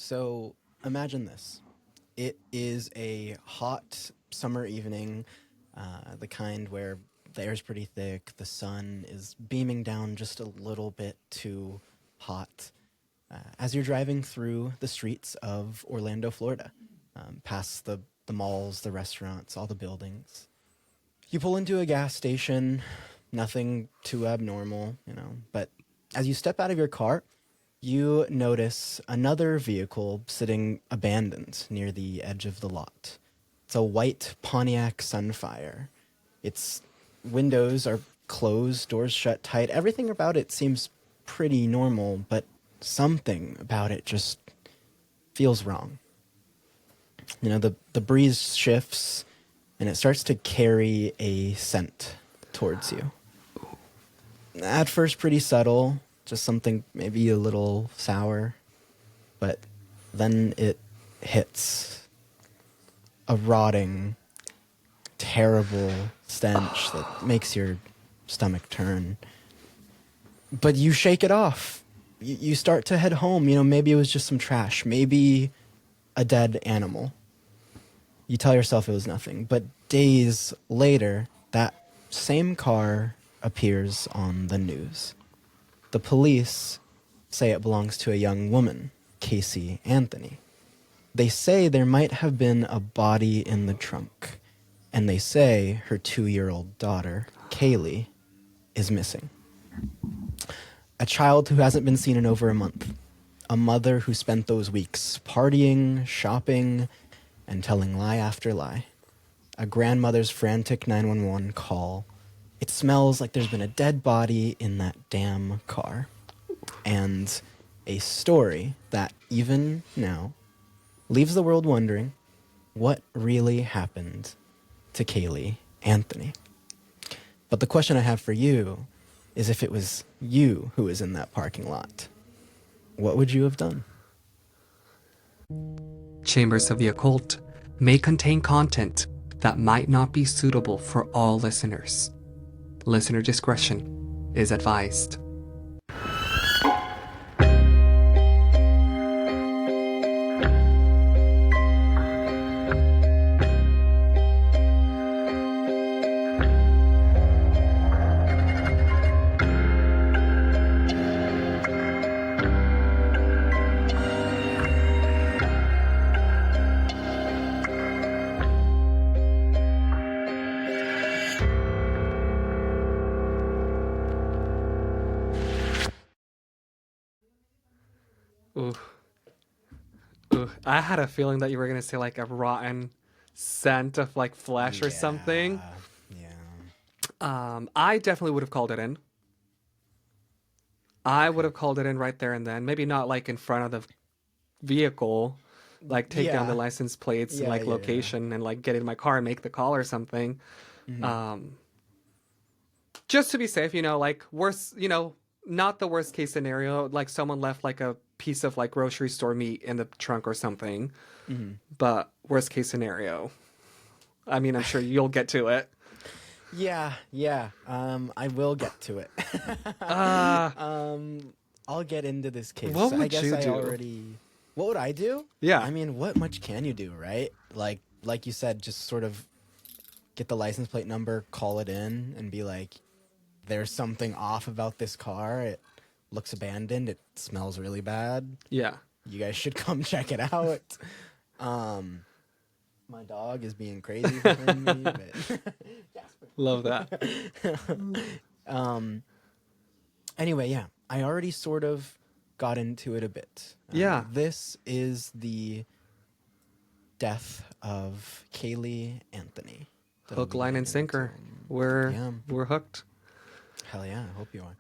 So imagine this. It is a hot summer evening, the kind where the air's pretty thick, the sun is beaming down just a little bit too hot. As you're driving through the streets of Orlando, Florida, past the malls, the restaurants, all the buildings, you pull into a gas station, nothing too abnormal, but as you step out of your car, you notice another vehicle sitting abandoned near the edge of the lot. It's a white Pontiac Sunfire. Its windows are closed, doors shut tight. Everything about it seems pretty normal, but something about it just feels wrong. The breeze shifts, and it starts to carry a scent towards you. At first, pretty subtle, just something maybe a little sour, but then it hits a rotting, terrible stench that makes your stomach turn. But you shake it off. You start to head home. Maybe it was just some trash, maybe a dead animal. You tell yourself it was nothing, but days later, that same car appears on the news. The police say it belongs to a young woman, Caylee Anthony. They say there might have been a body in the trunk, and they say her 2-year-old daughter, Caylee, is missing. A child who hasn't been seen in over a month. A mother who spent those weeks partying, shopping, and telling lie after lie. A grandmother's frantic 911 call. It smells like there's been a dead body in that damn car. And a story that, even now, leaves the world wondering what really happened to Caylee Anthony. But the question I have for you is, if it was you who was in that parking lot, what would you have done? Chambers of the Occult may contain content that might not be suitable for all listeners. Listener discretion is advised. Ooh. I had a feeling that you were going to say like a rotten scent of like flesh or something. Yeah. I definitely would have called it in. I would have called it in right there and then. Maybe not like in front of the vehicle, like take down the license plates and like location and like get in my car and make the call or something. Mm-hmm. Just to be safe, like worst, not the worst case scenario, like someone left like a piece of like grocery store meat in the trunk or something. Mm-hmm. But worst case scenario, I mean, I'm sure you'll get to it. Yeah. I will get to it. I'll get into this case. What would I guess you I do? What would I do? Yeah. I mean, what much can you do, right? Like you said, just sort of get the license plate number, call it in, and be like, there's something off about this car. It looks abandoned. It smells really bad. Yeah. You guys should come check it out. My dog is being crazy behind me. But Love that. Anyway, yeah. I already sort of got into it a bit. Yeah. This is the death of Caylee Anthony. Hook, line, and sinker. We're hooked. Hell yeah, I hope you are.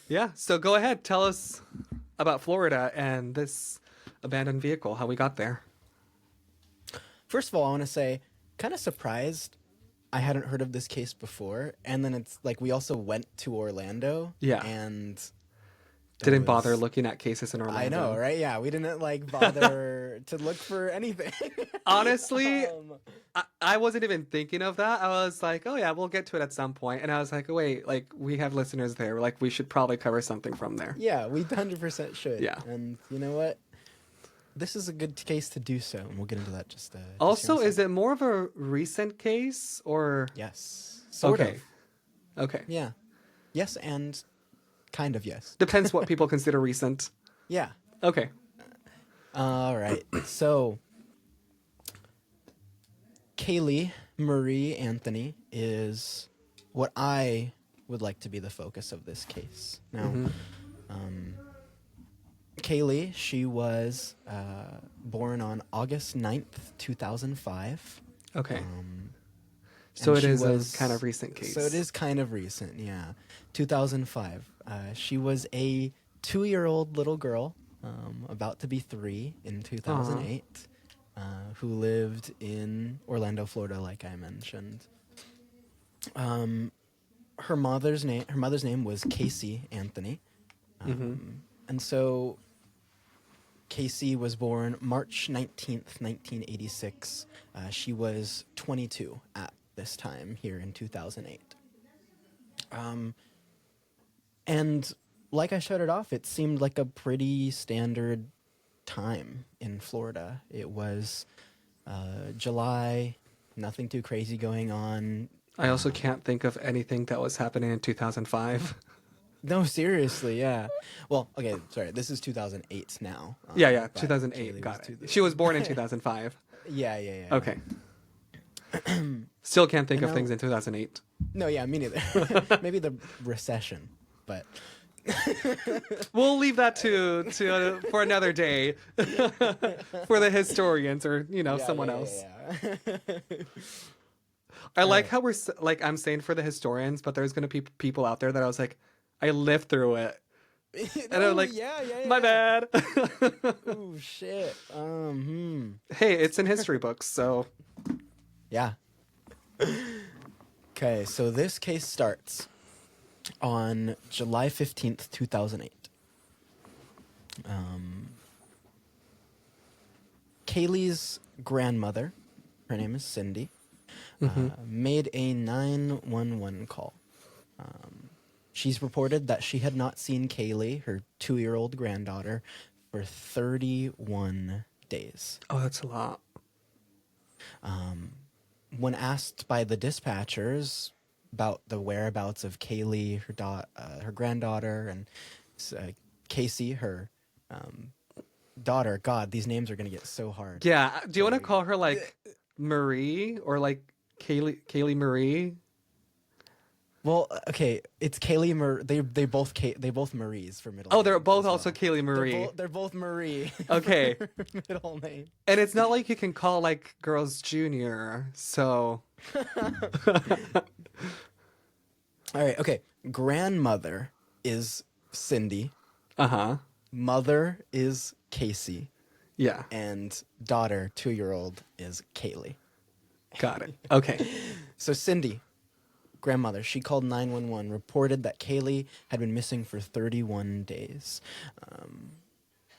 Yeah, so go ahead. Tell us about Florida and this abandoned vehicle, how we got there. First of all, I want to say, kind of surprised I hadn't heard of this case before. And then it's like we also went to Orlando. Yeah. And Didn't bother looking at cases in Orlando. I know, right? Yeah, we didn't like bother to look for anything. Honestly, I wasn't even thinking of that. I was like, oh yeah, we'll get to it at some point. And I was like, wait, like we have listeners there. Like we should probably cover something from there. Yeah, we 100% should. Yeah. And you know what? This is a good case to do so, and we'll get into that just also, is it more of a recent case or? Yes. Sort of. Okay. Yeah. Yes, and kind of yes. Depends what people consider recent. Yeah. Okay. All right. So, Caylee Marie Anthony is what I would like to be the focus of this case. Now, Caylee, she was born on August 9th, 2005. Okay. So it is a kind of recent case. So it is kind of recent, yeah. 2005. She was a 2-year-old little girl, about to be 3 in 2008, who lived in Orlando, Florida, like I mentioned. Her mother's name was Caylee Anthony. And so Caylee was born March 19th, 1986. She was 22 at this time here in 2008. And like I shut it off, it seemed like a pretty standard time in Florida. It was July, nothing too crazy going on. I also can't think of anything that was happening in 2005. No, seriously, yeah. Well, okay, sorry, this is 2008 now. Yeah, 2008, got it. She was born in 2005. Yeah. Okay. Still can't think of things in 2008. No, yeah, me neither. Maybe the recession, but we'll leave that to for another day for the historians or someone else. Yeah. I like how I'm saying for the historians, but there's gonna be people out there that I was like, I lived through it. And I'm like, my bad. Oh shit. Hey, it's in history books, so yeah. Okay, so this case starts on July 15th, 2008. Caylee's grandmother, her name is Cindy, made a 911 call. She's reported that she had not seen Caylee, her 2-year-old granddaughter, for 31 days. Oh, that's a lot. When asked by the dispatchers about the whereabouts of Caylee, her granddaughter, and Casey, her daughter, God, these names are going to get so hard. Yeah. Do you want to call her like Marie or like Caylee Marie? Well, okay, it's Caylee Marie. They both Maries for middle. Oh, they're both well. also Caylee Marie. They're both Marie. Okay. Middle name. And it's not like you can call like girls Junior. So. All right. Okay. Grandmother is Cindy. Mother is Casey. Yeah. And daughter, 2-year-old, is Caylee. Got it. Okay. So Cindy, grandmother, she called 911, reported that Caylee had been missing for 31 days.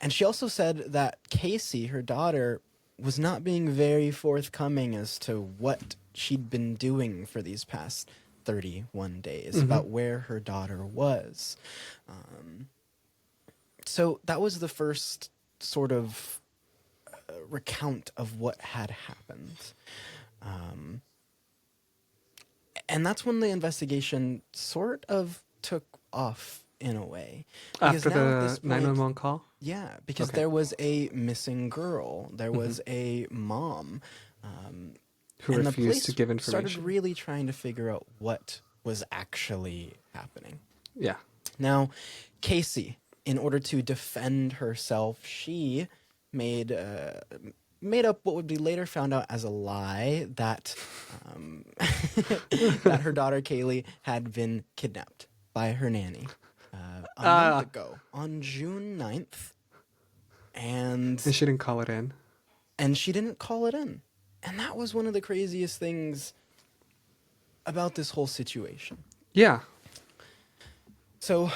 And she also said that Casey, her daughter, was not being very forthcoming as to what she'd been doing for these past 31 days, about where her daughter was. So that was the first sort of recount of what had happened. And that's when the investigation sort of took off in a way. After the 911 call? Yeah, because there was a missing girl. There was a mom. Who refused to give information. Started really trying to figure out what was actually happening. Yeah. Now, Casey, in order to defend herself, she made up what would be later found out as a lie that that her daughter Caylee had been kidnapped by her nanny a month ago on June 9th. And she didn't call it in. And she didn't call it in. And that was one of the craziest things about this whole situation. Yeah. So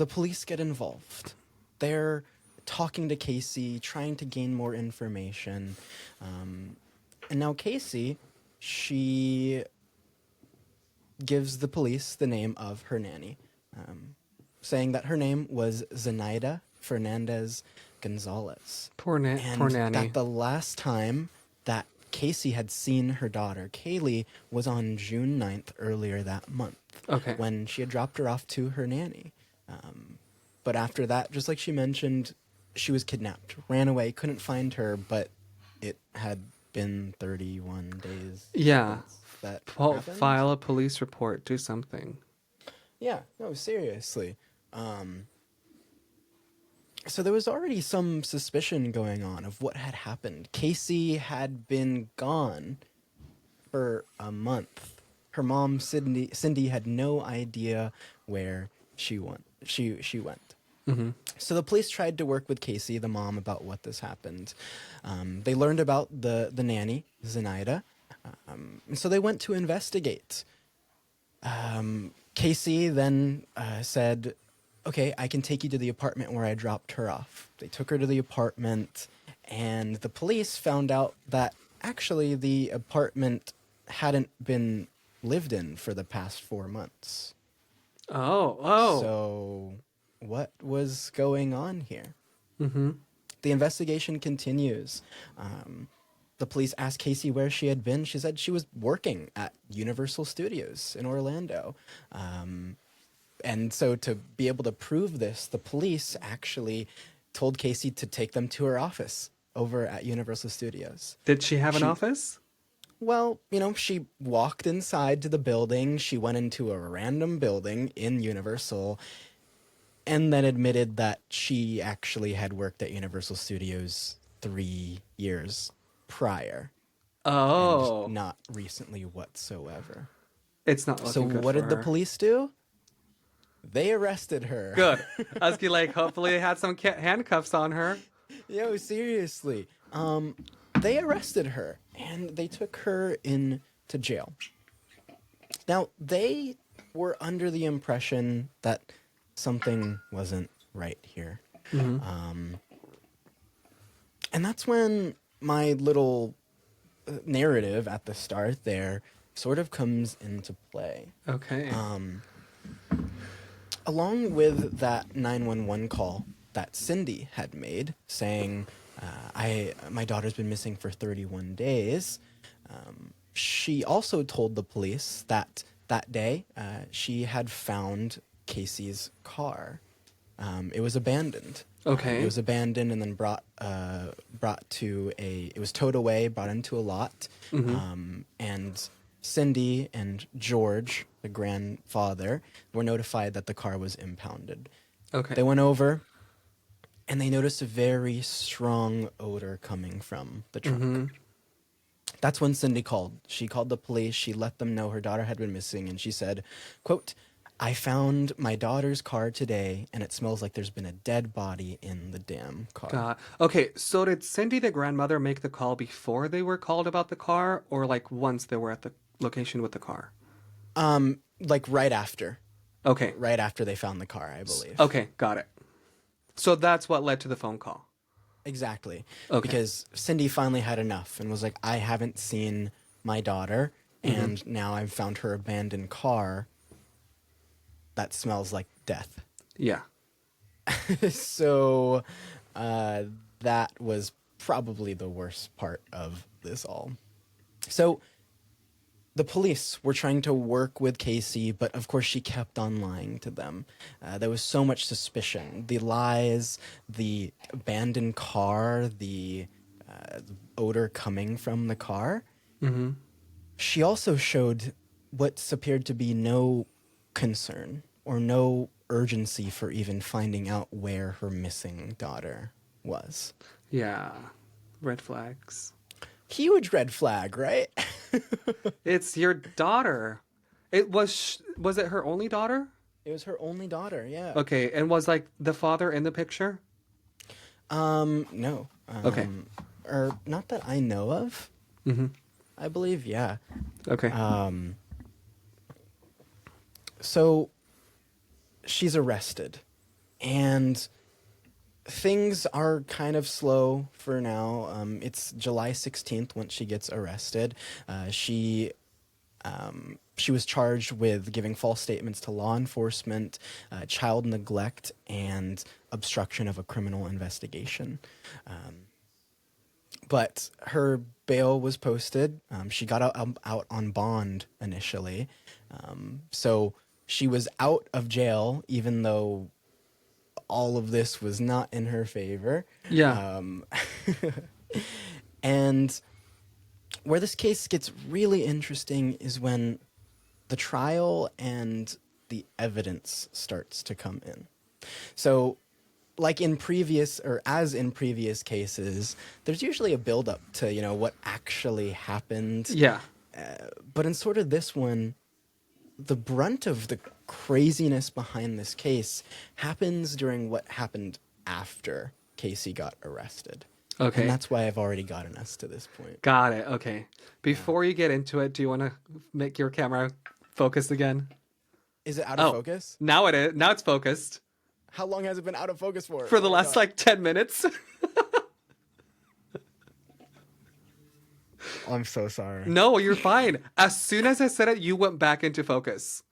the police get involved. They're talking to Casey, trying to gain more information. And now Casey, she gives the police the name of her nanny, saying that her name was Zenaida Fernandez Gonzalez. Poor nanny. That the last time that Casey had seen her daughter, Caylee, was on June 9th earlier that month. Okay. When she had dropped her off to her nanny. But after that, just like she mentioned, she was kidnapped, ran away, couldn't find her, but it had been 31 days. Yeah. That file a police report, do something. Yeah, no, seriously. So there was already some suspicion going on of what had happened. Casey had been gone for a month. Her mom, Cindy, had no idea where she went. She went. Mm-hmm. So the police tried to work with Casey, the mom, about what this happened. They learned about the nanny, Zenaida, and so they went to investigate. Casey then said, okay, I can take you to the apartment where I dropped her off. They took her to the apartment, and the police found out that actually the apartment hadn't been lived in for the past 4 months. Oh. So what was going on here? Mm-hmm. The investigation continues. The police asked Casey where she had been. She said she was working at Universal Studios in Orlando. And so to be able to prove this, the police actually told Casey to take them to her office over at Universal Studios. Did she have an office? Well, she walked inside to the building. She went into a random building in Universal and then admitted that she actually had worked at Universal Studios 3 years prior. Oh. And not recently whatsoever. It's not looking good. So what did the police do? They arrested her. Good. I was like, hopefully they had some handcuffs on her. Yo, seriously. They arrested her and they took her into jail. Now, they were under the impression that something wasn't right here. Mm-hmm. And that's when my little narrative at the start there sort of comes into play. Okay. Along with that 911 call that Cindy had made saying, my daughter's been missing for 31 days, she also told the police that day she had found Casey's car. It was abandoned. Okay. It was abandoned and then brought to it was towed away, brought into a lot. Mm-hmm. And Cindy and George, the grandfather, were notified that the car was impounded. Okay. They went over and they noticed a very strong odor coming from the truck. Mm-hmm. That's when Cindy called. She called the police. She let them know her daughter had been missing. And she said, quote, I found my daughter's car today, and it smells like there's been a dead body in the damn car. Okay, so did Cindy, the grandmother, make the call before they were called about the car, or like once they were at the location with the car? Like right after. Okay. Right after they found the car, I believe. Okay, got it. So that's what led to the phone call. Exactly. Okay. Because Cindy finally had enough and was like, I haven't seen my daughter, and now I've found her abandoned car that smells like death. Yeah. So that was probably the worst part of this all. So the police were trying to work with Casey, but of course she kept on lying to them. There was so much suspicion. The lies, the abandoned car, the odor coming from the car. Mm-hmm. She also showed what appeared to be no concern or no urgency for even finding out where her missing daughter was. Yeah. Red flags. Huge red flag, right? It's your daughter. Was it her only daughter? It was her only daughter, yeah. Okay, and was like the father in the picture? No. Okay. Or not that I know of. Mm-hmm. I believe, yeah. Okay. So she's arrested. And things are kind of slow for now. It's July 16th when she gets arrested. She was charged with giving false statements to law enforcement, child neglect, and obstruction of a criminal investigation. But her bail was posted. She got out on bond initially. So she was out of jail, even though all of this was not in her favor. Yeah. And where this case gets really interesting is when the trial and the evidence starts to come in. So, like in previous cases, there's usually a build-up to, what actually happened. Yeah. But in sort of this one, the brunt of the craziness behind this case happens during what happened after Casey got arrested. Okay. And that's why I've already gotten us to this point. Got it. Okay. Before you get into it, do you want to make your camera focused again? Is it out of focus? Now it is. Now it's focused. How long has it been out of focus for? For the last 10 minutes. I'm so sorry. No, you're fine. As soon as I said it, you went back into focus.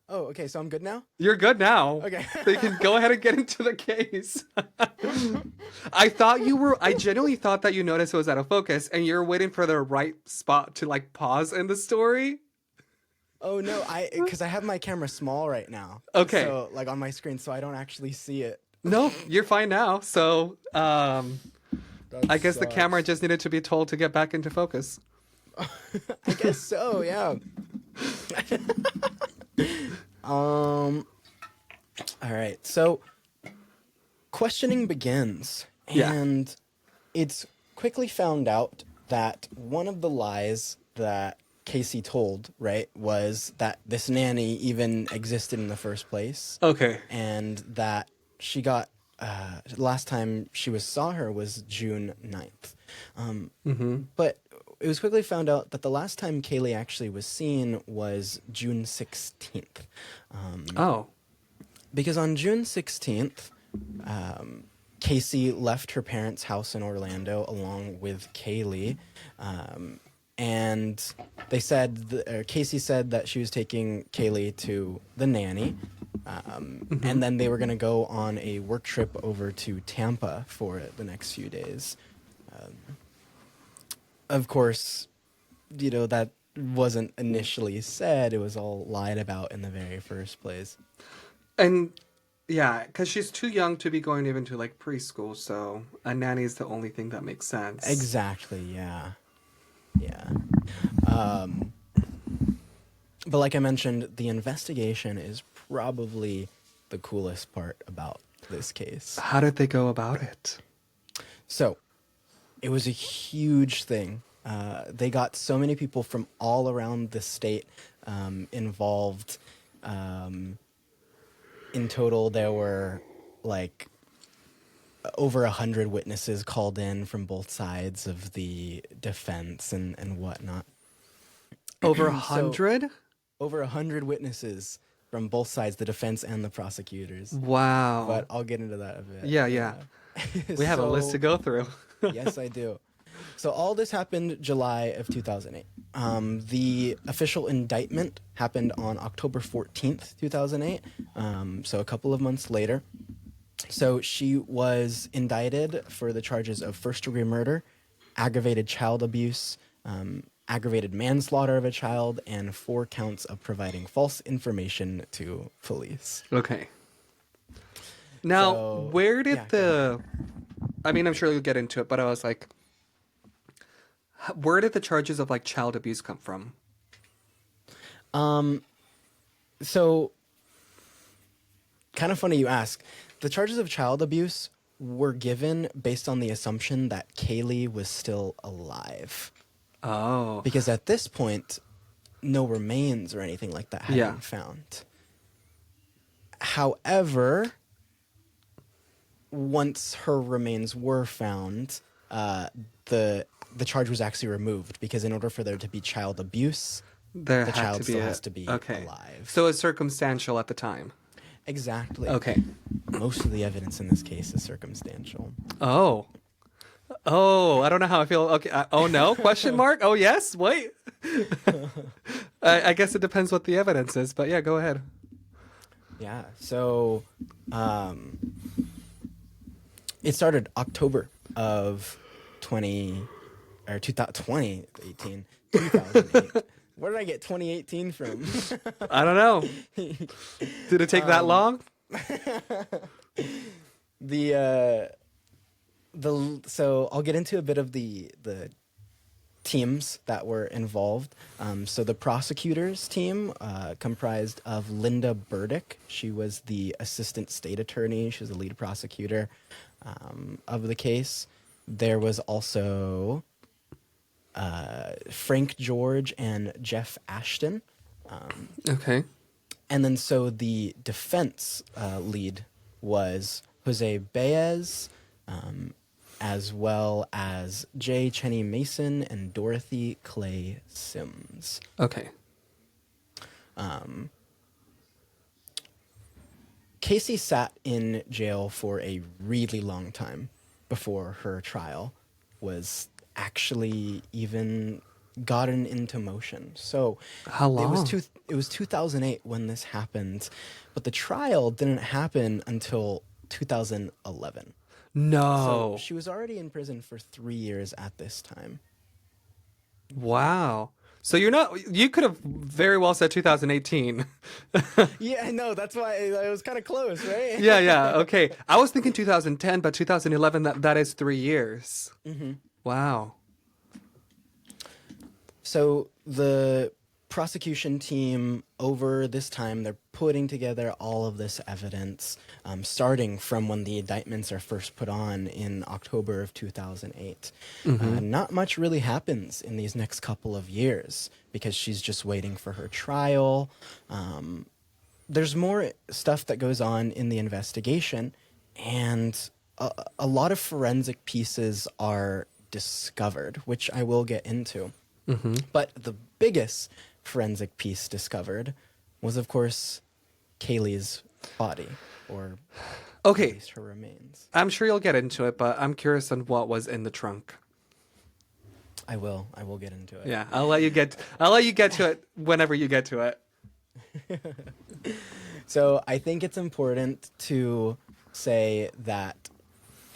Oh, okay. So I'm good now? You're good now. Okay. So you can go ahead and get into the case. I genuinely thought that you noticed it was out of focus and you're waiting for the right spot to pause in the story. Oh no, because I have my camera small right now. Okay. So on my screen, so I don't actually see it. No, you're fine now. So I guess the camera just needed to be told to get back into focus. I guess so, yeah. All right. So questioning begins, and it's quickly found out that one of the lies that Casey told, right, was that this nanny even existed in the first place. Okay. And that she got, last time saw her was June 9th. But it was quickly found out that the last time Caylee actually was seen was June 16th. Because on June 16th, Casey left her parents' house in Orlando along with Caylee. And they said, Casey said that she was taking Caylee to the nanny, and then they were going to go on a work trip over to Tampa for the next few days. Of course, that wasn't initially said. It was all lied about in the very first place. And yeah, because she's too young to be going even to preschool, so a nanny is the only thing that makes sense. Exactly, yeah. Yeah. But like I mentioned, the investigation is probably the coolest part about this case. How did they go about it? So, it was a huge thing. They got so many people from all around the state involved. In total, there were over 100 witnesses called in from both sides of the defense and whatnot. Over 100? Over 100 witnesses from both sides, the defense and the prosecutors. Wow. But I'll get into that a bit. Yeah. We have a list to go through. Yes, I do. So all this happened July of 2008. The official indictment happened on October 14th, 2008, so a couple of months later. So she was indicted for the charges of first-degree murder, aggravated child abuse, aggravated manslaughter of a child, and 4 counts of providing false information to police. Okay. Now, where did I'm sure you'll get into it, but I was where did the charges of child abuse come from? So kind of funny you ask. The charges of child abuse were given based on the assumption that Caylee was still alive. Oh. Because at this point, no remains or anything like that had been found. However, once her remains were found, the charge was actually removed because in order for there to be child abuse, the child still has to be alive. So it's circumstantial at the time. Exactly. Okay. Most of the evidence in this case is circumstantial. Oh. Oh, I don't know how I feel. Okay. Oh no? Question mark? Oh yes? Wait. I guess it depends what the evidence is, but yeah, go ahead. Yeah. So, it started October of 2018, 2008. Where did I get 2018 from? I don't know. Did it take that long? So I'll get into a bit of the teams that were involved. So the prosecutors team comprised of Linda Burdick. She was the assistant state attorney. She was the lead prosecutor of the case. There was also Frank George and Jeff Ashton. Okay. And then so the defense lead was Jose Baez, as well as J. Cheney Mason and Dorothy Clay Sims. Okay. Casey sat in jail for a really long time before her trial was actually even gotten into motion. So How long? It was 2008 when this happened, but the trial didn't happen until 2011. No. So she was already in prison for 3 years at this time. Wow. So you could have very well said 2018. Yeah, I know. That's why it was kind of close, right? Yeah. Okay. I was thinking 2010, but 2011, that is 3 years. Mm-hmm. Wow. So the prosecution team over this time, they're putting together all of this evidence, starting from when the indictments are first put on in October of 2008. Not much really happens in these next couple of years because she's just waiting for her trial. There's more stuff that goes on in the investigation, and a lot of forensic pieces are discovered, which I will get into. But the biggest forensic piece discovered was, of course, Caylee's body, or at least her remains. I'm sure you'll get into it, but I'm curious on what was in the trunk. I will get into it. Yeah, I'll let you get to it whenever you get to it. So I think it's important to say that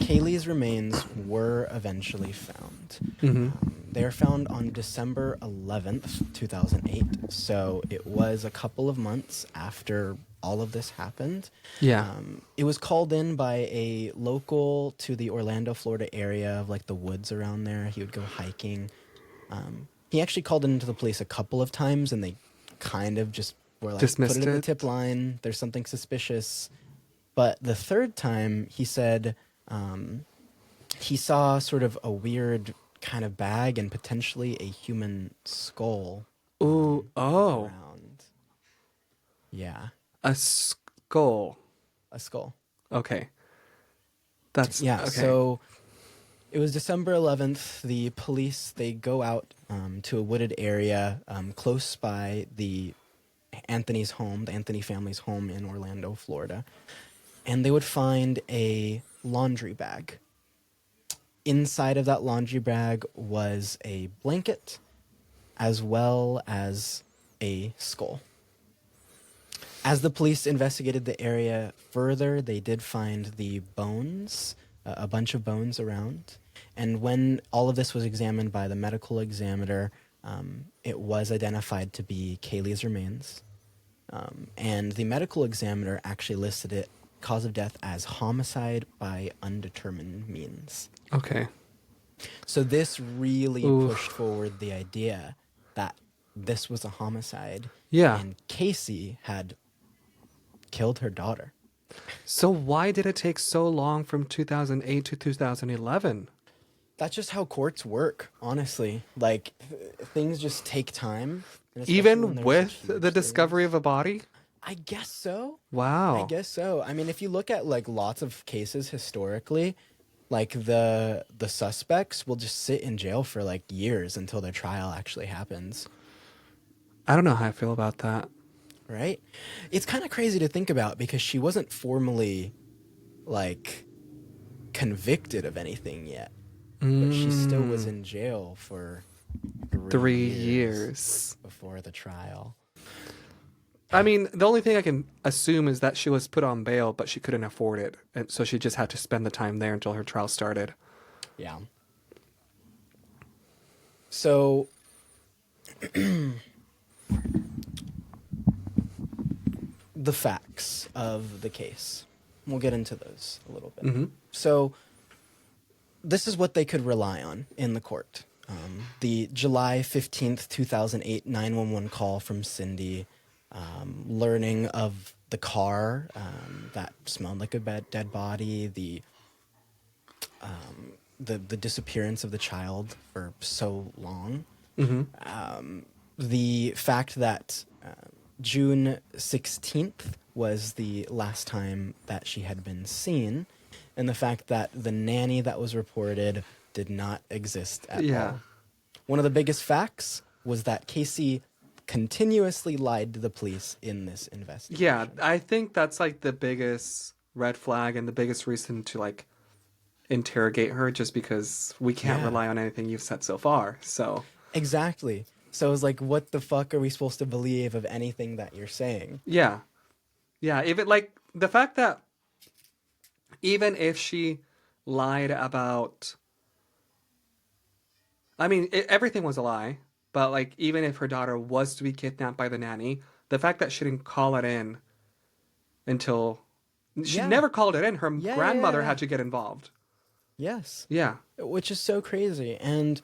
Caylee's remains were eventually found. They were found on December 11th, 2008. So it was a couple of months after all of this happened. Yeah. It was called in by a local to the Orlando, Florida area of like the woods around there. He would go hiking. He actually called into the police a couple of times, and they kind of just were like, dismissed put it in the it. tip line. There's something suspicious. But the third time, he said he saw sort of a weird kind of bag and potentially a human skull. Ooh, oh. Around. Yeah. A skull. A skull. Okay. That's Yeah. okay. So it was December 11th. The police, they go out to a wooded area close by the Anthony's home, the Anthony family's home in Orlando, Florida. And they would find a laundry bag. Inside of that laundry bag was a blanket as well as a skull. As the police investigated the area further, they did find the bones, a bunch of bones around. And when all of this was examined by the medical examiner, it was identified to be Caylee's remains. And the medical examiner actually listed it, cause of death, as homicide by undetermined means. Okay. So this really pushed forward the idea that this was a homicide. Yeah. And Casey had killed her daughter. So why did it take so long from 2008 to 2011? That's just how courts work, honestly. Like, things just take time. and especially when Even there's with such huge the discovery things. of a body? I guess so. Wow. I guess so. I mean, if you look at like lots of cases historically, like the suspects will just sit in jail for like years until their trial actually happens. I don't know how I feel about that. right? It's kind of crazy to think about because she wasn't formally, like, convicted of anything yet. But she still was in jail for 3 years years before the trial. I mean, the only thing I can assume is that she was put on bail, but she couldn't afford it. And so she just had to spend the time there until her trial started. Yeah. So, the facts of the case. We'll get into those a little bit. Mm-hmm. So, this is what they could rely on in the court. The July 15th, 2008 911 call from Cindy, learning of the car that smelled like a dead body, the disappearance of the child for so long. Mm-hmm. The fact that June 16th was the last time that she had been seen, and the fact that the nanny that was reported did not exist at all. One of the biggest facts was that Casey continuously lied to the police in this investigation. Yeah, I think that's like the biggest red flag and the biggest reason to like interrogate her, just because we can't rely on anything you've said so far. So exactly. So it was like, what the fuck are we supposed to believe of anything that you're saying? Yeah. Even like the fact that even if she lied about, I mean, everything was a lie, but like even if her daughter was to be kidnapped by the nanny, the fact that she didn't call it in until she never called it in, her grandmother had to get involved. Yes. Yeah. Which is so crazy. And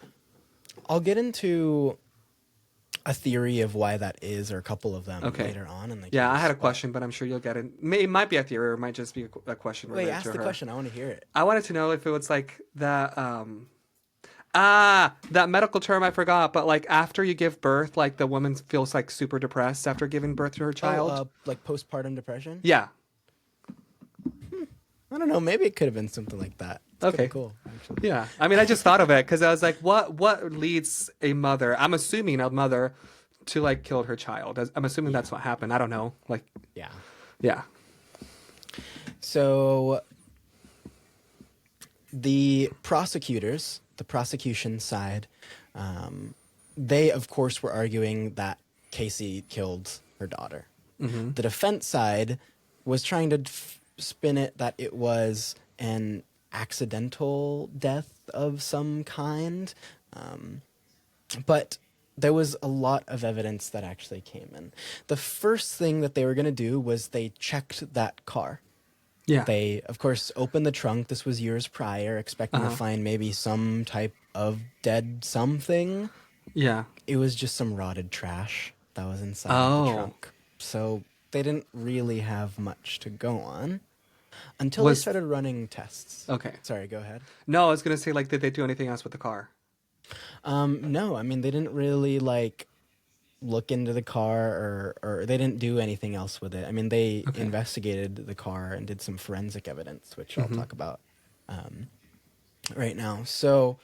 I'll get into a theory of why that is, or a couple of them later on in the case. I had a question, but I'm sure you'll get it. It might be a theory, or it might just be a question related to her. Wait, ask the question. I want to hear it. I wanted to know if it was like that, that medical term I forgot, but like after you give birth, like the woman feels like super depressed after giving birth to her child. Like postpartum depression? Yeah. I don't know. Maybe it could have been something like that. It's Okay. cool, actually. Yeah. I mean, I just thought of it because I was like, what leads a mother, I'm assuming a mother, to like kill her child? I'm assuming that's what happened. I don't know. Like, yeah. So the prosecutors, the prosecution side, they, of course, were arguing that Casey killed her daughter. Mm-hmm. The defense side was trying to spin it that it was an accidental death of some kind. But there was a lot of evidence that actually came in. The first thing that they were going to do was they checked that car. Yeah. They, of course, opened the trunk. This was years prior, expecting to find maybe some type of dead something. Yeah. It was just some rotted trash that was inside the trunk. So they didn't really have much to go on until they started running tests. Okay. Sorry, go ahead. No, I was going to say, like, did they do anything else with the car? No, I mean, they didn't really, like, look into the car or they didn't do anything else with it. I mean, they investigated the car and did some forensic evidence, which I'll talk about right now. So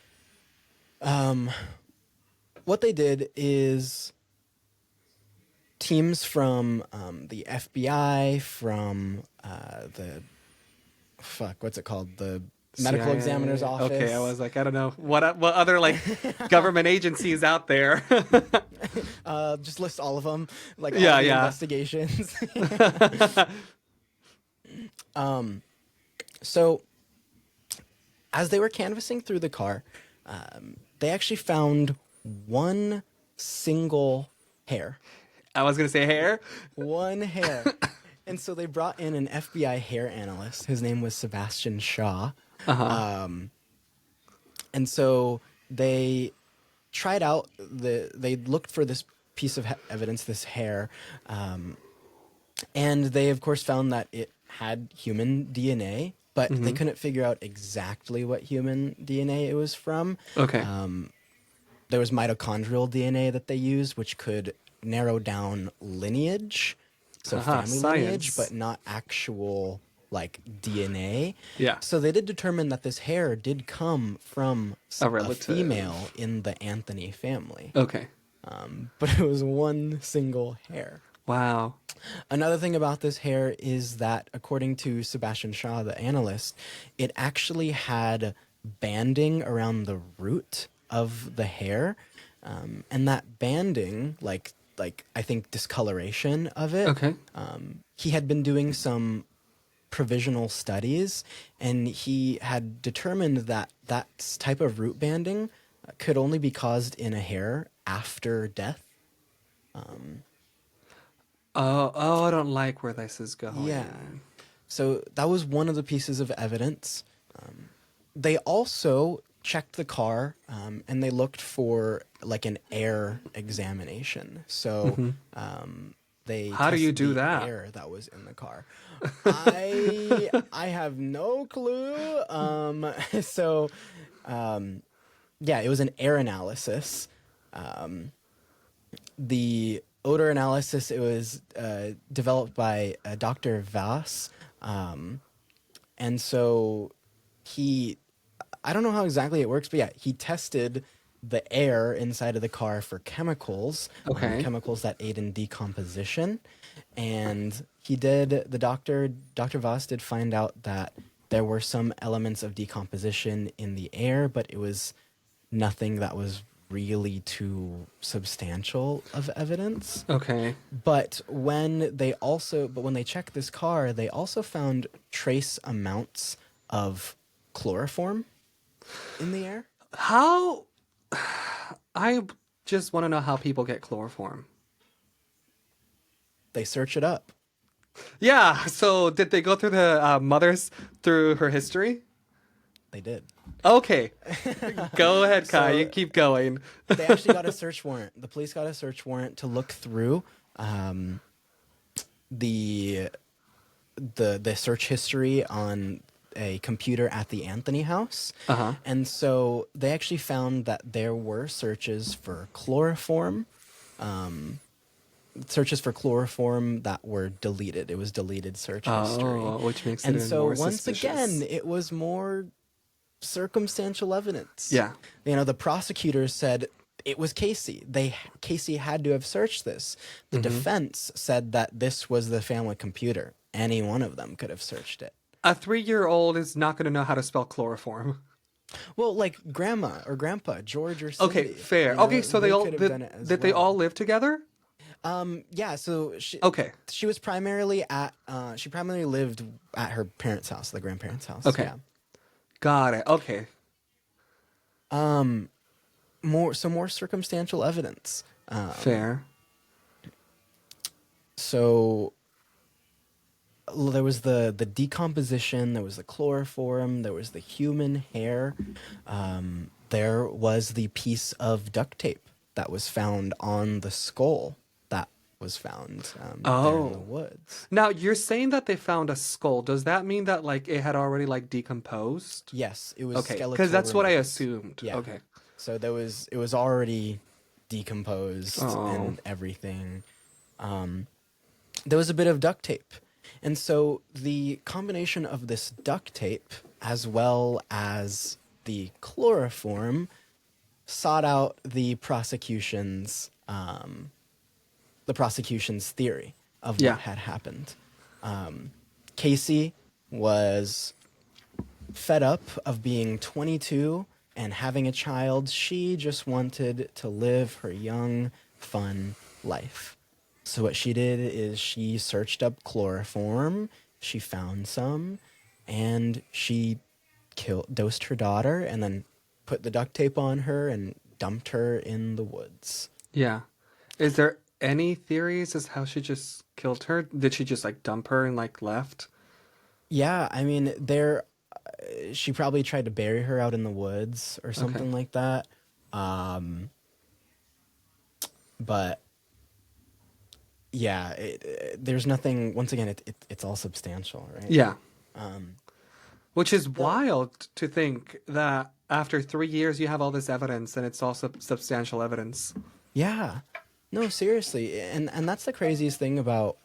what they did is teams from the FBI, from what's it called? The medical CIA. examiner's office. Okay, I was like, I don't know. What other, like, government agencies out there? Just list all of them. Like, all the investigations. So, as they were canvassing through the car, they actually found one single hair. I was going to say hair. One hair. And so they brought in an FBI hair analyst. His name was Sebastian Shaw. And so they tried out they looked for this piece of evidence, this hair, and they of course found that it had human DNA, but they couldn't figure out exactly what human DNA it was from. Okay. There was mitochondrial DNA that they used, which could narrow down lineage, so family lineage, but not actual like DNA. Yeah. So they did determine that this hair did come from a female in the Anthony family. Okay. But it was one single hair. Wow. Another thing about this hair is that, according to Sebastian Shaw, the analyst, it actually had banding around the root of the hair, and that banding, like I think discoloration of it. Okay. He had been doing some provisional studies, and he had determined that that type of root banding could only be caused in a hair after death. I don't like where this is going. Yeah. So that was one of the pieces of evidence. They also checked the car, and they looked for like an air examination. So they How do you tested do the that? air that was in the car. I have no clue. Yeah, it was an air analysis. The odor analysis, it was developed by Dr. Vass. And so I don't know how exactly it works, but yeah, he tested the air inside of the car for chemicals, chemicals that aid in decomposition. And Dr. Voss did find out that there were some elements of decomposition in the air, but it was nothing that was really too substantial of evidence. Okay. But when they checked this car, they also found trace amounts of chloroform in the air. How? I just want to know how people get chloroform. They search it up. Yeah. So did they go through the through her history? They did. Okay. Go ahead, Kai. So you keep going. They actually got a search warrant. The police got a search warrant to look through the search history on a computer at the Anthony house. And so they actually found that there were searches for chloroform, that were deleted. It was deleted search history. Which makes it and so more once suspicious. again, it was more circumstantial evidence. Yeah. The prosecutors said it was Casey. Casey had to have searched this. The defense said that this was the family computer. Any one of them could have searched it. A 3-year-old is not going to know how to spell chloroform. Well, like grandma or grandpa, George or Cindy. Okay, fair. Okay, so they all could have done it as they well. all live together? Yeah, so she was primarily she primarily lived at her parents' house, the grandparents' house. Okay. Yeah. Got it. Okay. More circumstantial evidence. Fair. So there was the decomposition, there was the chloroform, there was the human hair, there was the piece of duct tape that was found on the skull that was found there in the woods. Now, you're saying that they found a skull. Does that mean that like it had already like decomposed? Yes, it was Okay, skeletal because that's what I remains. assumed. Yeah. Okay. So it was already decomposed and everything. There was a bit of duct tape. And so the combination of this duct tape as well as the chloroform sought out the prosecution's theory of what had happened. Casey was fed up of being 22 and having a child. She just wanted to live her young, fun life. So what she did is she searched up chloroform, she found some, and she dosed her daughter and then put the duct tape on her and dumped her in the woods. Yeah. Is there any theories as how she just killed her? Did she just like dump her and like left? Yeah, I mean, she probably tried to bury her out in the woods or something like that. But yeah, there's nothing. Once again, it's all substantial, right? Yeah. Which is wild to think that after 3 years you have all this evidence and it's all substantial evidence. Yeah. No, seriously, and that's the craziest thing about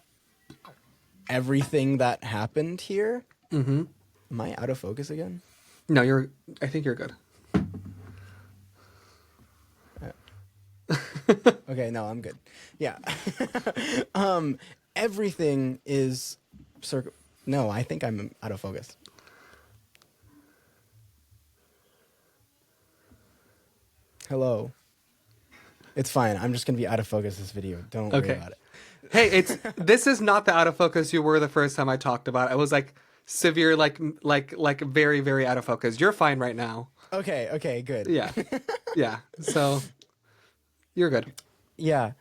everything that happened here. Mm-hmm. Am I out of focus again? No, I think you're good. Okay, no, I'm good. Yeah. Everything is no, I think I'm out of focus. Hello. It's fine. I'm just going to be out of focus this video. Don't worry Okay. about it. Hey, this is not the out of focus you were the first time I talked about it. I was like severe, like very, very out of focus. You're fine right now. Okay, good. Yeah. Yeah. So you're good. Yeah.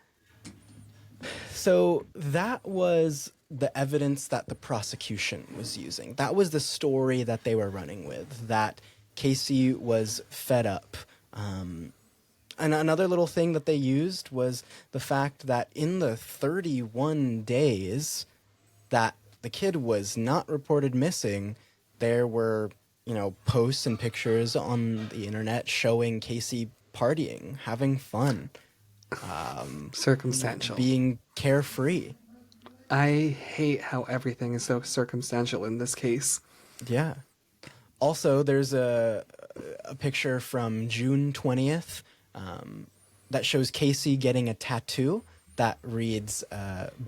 So that was the evidence that the prosecution was using. That was the story that they were running with, that Casey was fed up. And another little thing that they used was the fact that in the 31 days that the kid was not reported missing, there were, posts and pictures on the internet showing Casey partying, having fun, Circumstantial. being carefree. I hate how everything is so circumstantial in this case. Yeah. Also, there's a picture from June 20th that shows Casey getting a tattoo that reads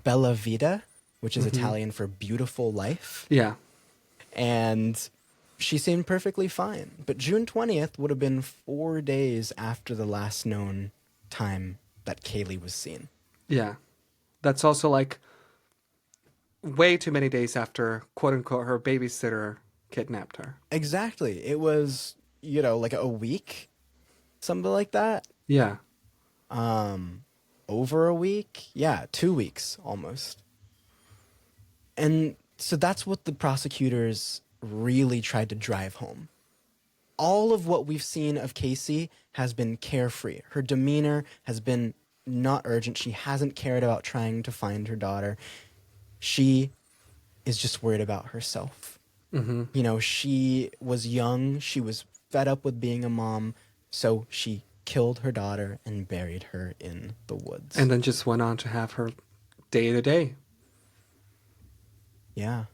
Bella Vita, which is Italian for beautiful life. Yeah. And she seemed perfectly fine. But June 20th would have been 4 days after the last known time that Caylee was seen. Yeah. That's also like way too many days after, quote unquote, her babysitter kidnapped her. Exactly. It was, like a week, something like that. Yeah. Over a week? Yeah, 2 weeks almost. And so that's what the prosecutors really tried to drive home. All of what we've seen of Casey has been carefree. Her demeanor has been not urgent. She hasn't cared about trying to find her daughter. She is just worried about herself. Mm-hmm. She was young. She was fed up with being a mom. So she killed her daughter and buried her in the woods. And then just went on to have her day to day. Yeah.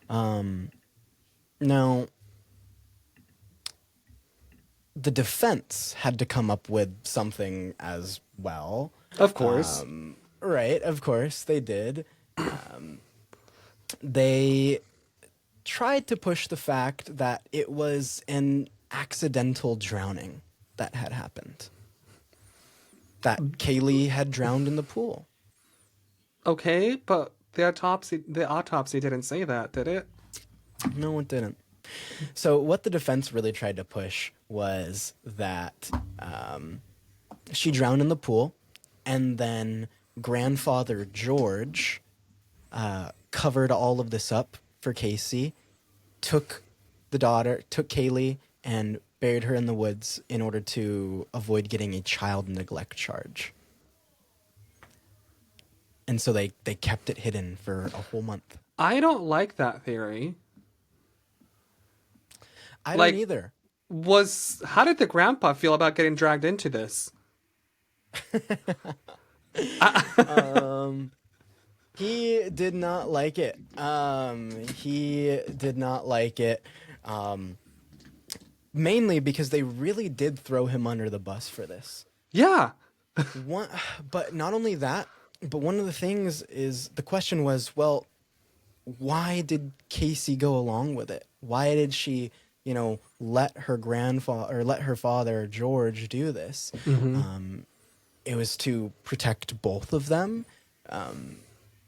Now, the defense had to come up with something as well. Of course. Right, of course, they did. They tried to push the fact that it was an accidental drowning that had happened. That Caylee had drowned in the pool. Okay, but the autopsy didn't say that, did it? No, it didn't. So what the defense really tried to push was that she drowned in the pool, and then grandfather George covered all of this up for Casey, took Caylee, and buried her in the woods in order to avoid getting a child neglect charge. And so they kept it hidden for a whole month. I don't like that theory. I don't either. How did the grandpa feel about getting dragged into this? He did not like it. Mainly because they really did throw him under the bus for this. Yeah. But not only that, but one of the things is the question was, well, why did Casey go along with it? Why did she, let her father George do this? Mm-hmm. It was to protect both of them.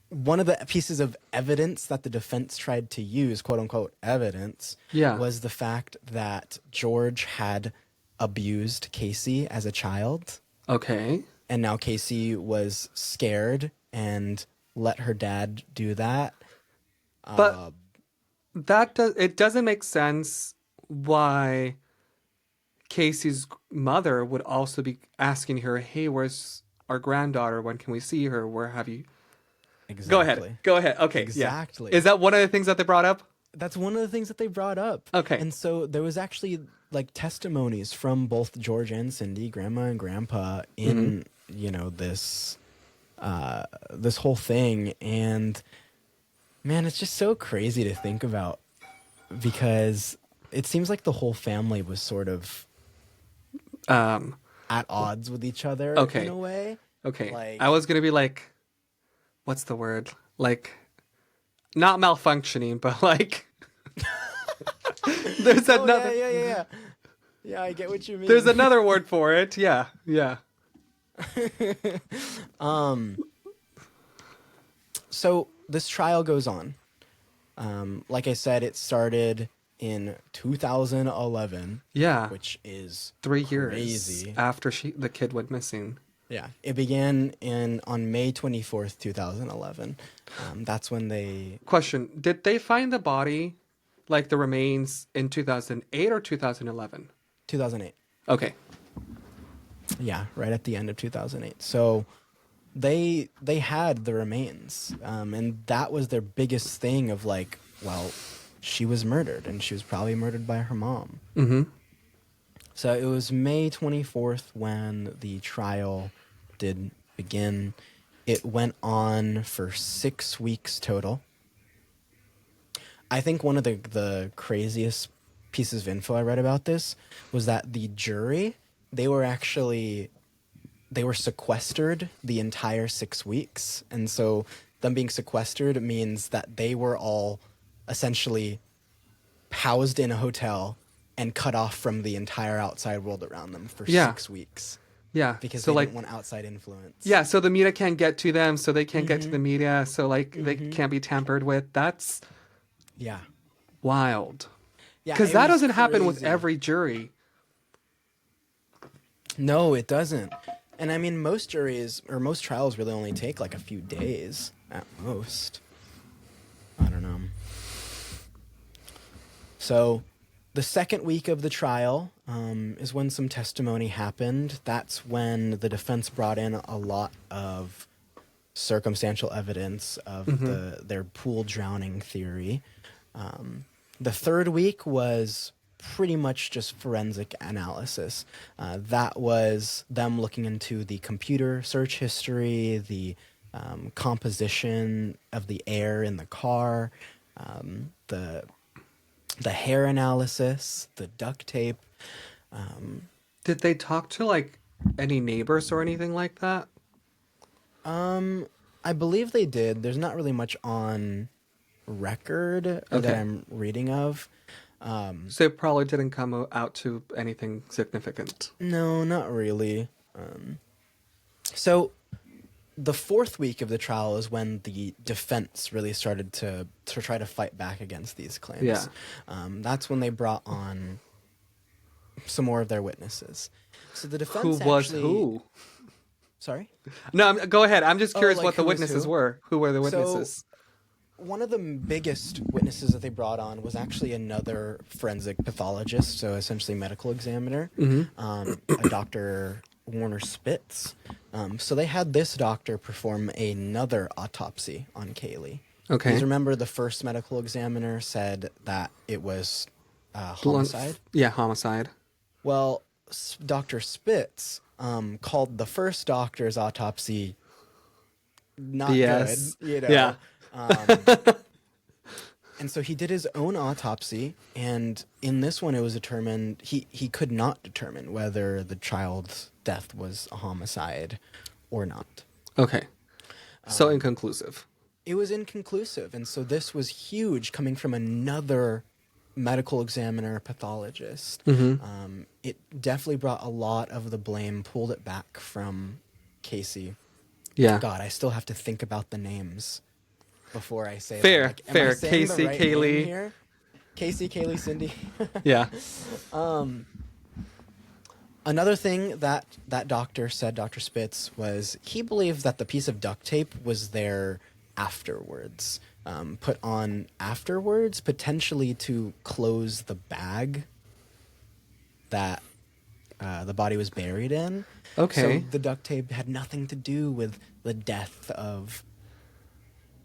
One of the pieces of evidence that the defense tried to use, quote unquote evidence, was the fact that George had abused Casey as a child. Okay. And now Casey was scared and let her dad do that. But it doesn't make sense why Casey's mother would also be asking her, "Hey, where's our granddaughter? When can we see her? Where have you?" Exactly. Go ahead. Okay. Exactly. Yeah. Is that one of the things that they brought up? That's one of the things that they brought up. Okay. And so there was actually testimonies from both George and Cindy, grandma and grandpa, in this whole thing. And man, it's just so crazy to think about, because it seems like the whole family was sort of at odds with each other Okay. in a way. Okay. Like, I was gonna be like, what's the word? Like, not malfunctioning, but like, there's oh another. yeah. Yeah, I get what you mean. There's another word for it. Yeah. So this trial goes on. Like I said, it started in 2011. Yeah. Which is 3 crazy. years after the kid went missing. Yeah, it began on May 24th, 2011. That's when they... Question: did they find the body, like the remains, in 2008 or 2011? 2008. Okay. Yeah, right at the end of 2008. So they had the remains, and that was their biggest thing of like, well, she was murdered, and she was probably murdered by her mom. Mm-hmm. So it was May 24th when the trial did begin. It went on for 6 weeks total. I think one of the craziest pieces of info I read about this was that the jury, they were sequestered the entire 6 weeks. And so them being sequestered means that they were all essentially housed in a hotel and cut off from the entire outside world around them for 6 weeks. Yeah. Because so they like, didn't want outside influence. Yeah, so the media can't get to them, so they can't get to the media, so like they can't be tampered with. That's wild. Yeah, because it that was doesn't happen with crazy. every jury. No, it doesn't. And I mean, most juries or most trials really only take like a few days at most. I don't know. So the second week of the trial is when some testimony happened. That's when the defense brought in a lot of circumstantial evidence of their pool drowning theory. The third week was pretty much just forensic analysis. That was them looking into the computer search history, the composition of the air in the car, the hair analysis, the duct tape. Did they talk to like any neighbors or anything like that? I believe they did. There's not really much on record that I'm reading of. So it probably didn't come out to anything significant. No, not really. So the fourth week of the trial is when the defense really started to try to fight back against these claims. Yeah. That's when they brought on some more of their witnesses. So the defense Who was actually... who? Sorry? No, go ahead. I'm just curious like what the who was witnesses who? were. Who were the witnesses? One of the biggest witnesses that they brought on was actually another forensic pathologist, so essentially medical examiner, a Dr. Warner Spitz. So they had this doctor perform another autopsy on Caylee. Okay. Because remember, the first medical examiner said that it was homicide? Yeah, homicide. Well, Dr. Spitz called the first doctor's autopsy not BS. good, you know. Yeah. And so he did his own autopsy, and in this one it was determined he could not determine whether the child's death was a homicide or not. Okay. So inconclusive. It was inconclusive, and so this was huge coming from another medical examiner, pathologist. It definitely brought a lot of the blame, pulled it back from Casey. Yeah. God, I still have to think about the names before I say Fair, them. Am I fair. saying the Casey, right Caylee. name here? Casey, Caylee, Cindy. Yeah. Another thing that doctor said, Dr. Spitz, was he believed that the piece of duct tape was there afterwards, put on afterwards, potentially to close the bag that the body was buried in. Okay. So the duct tape had nothing to do with the death of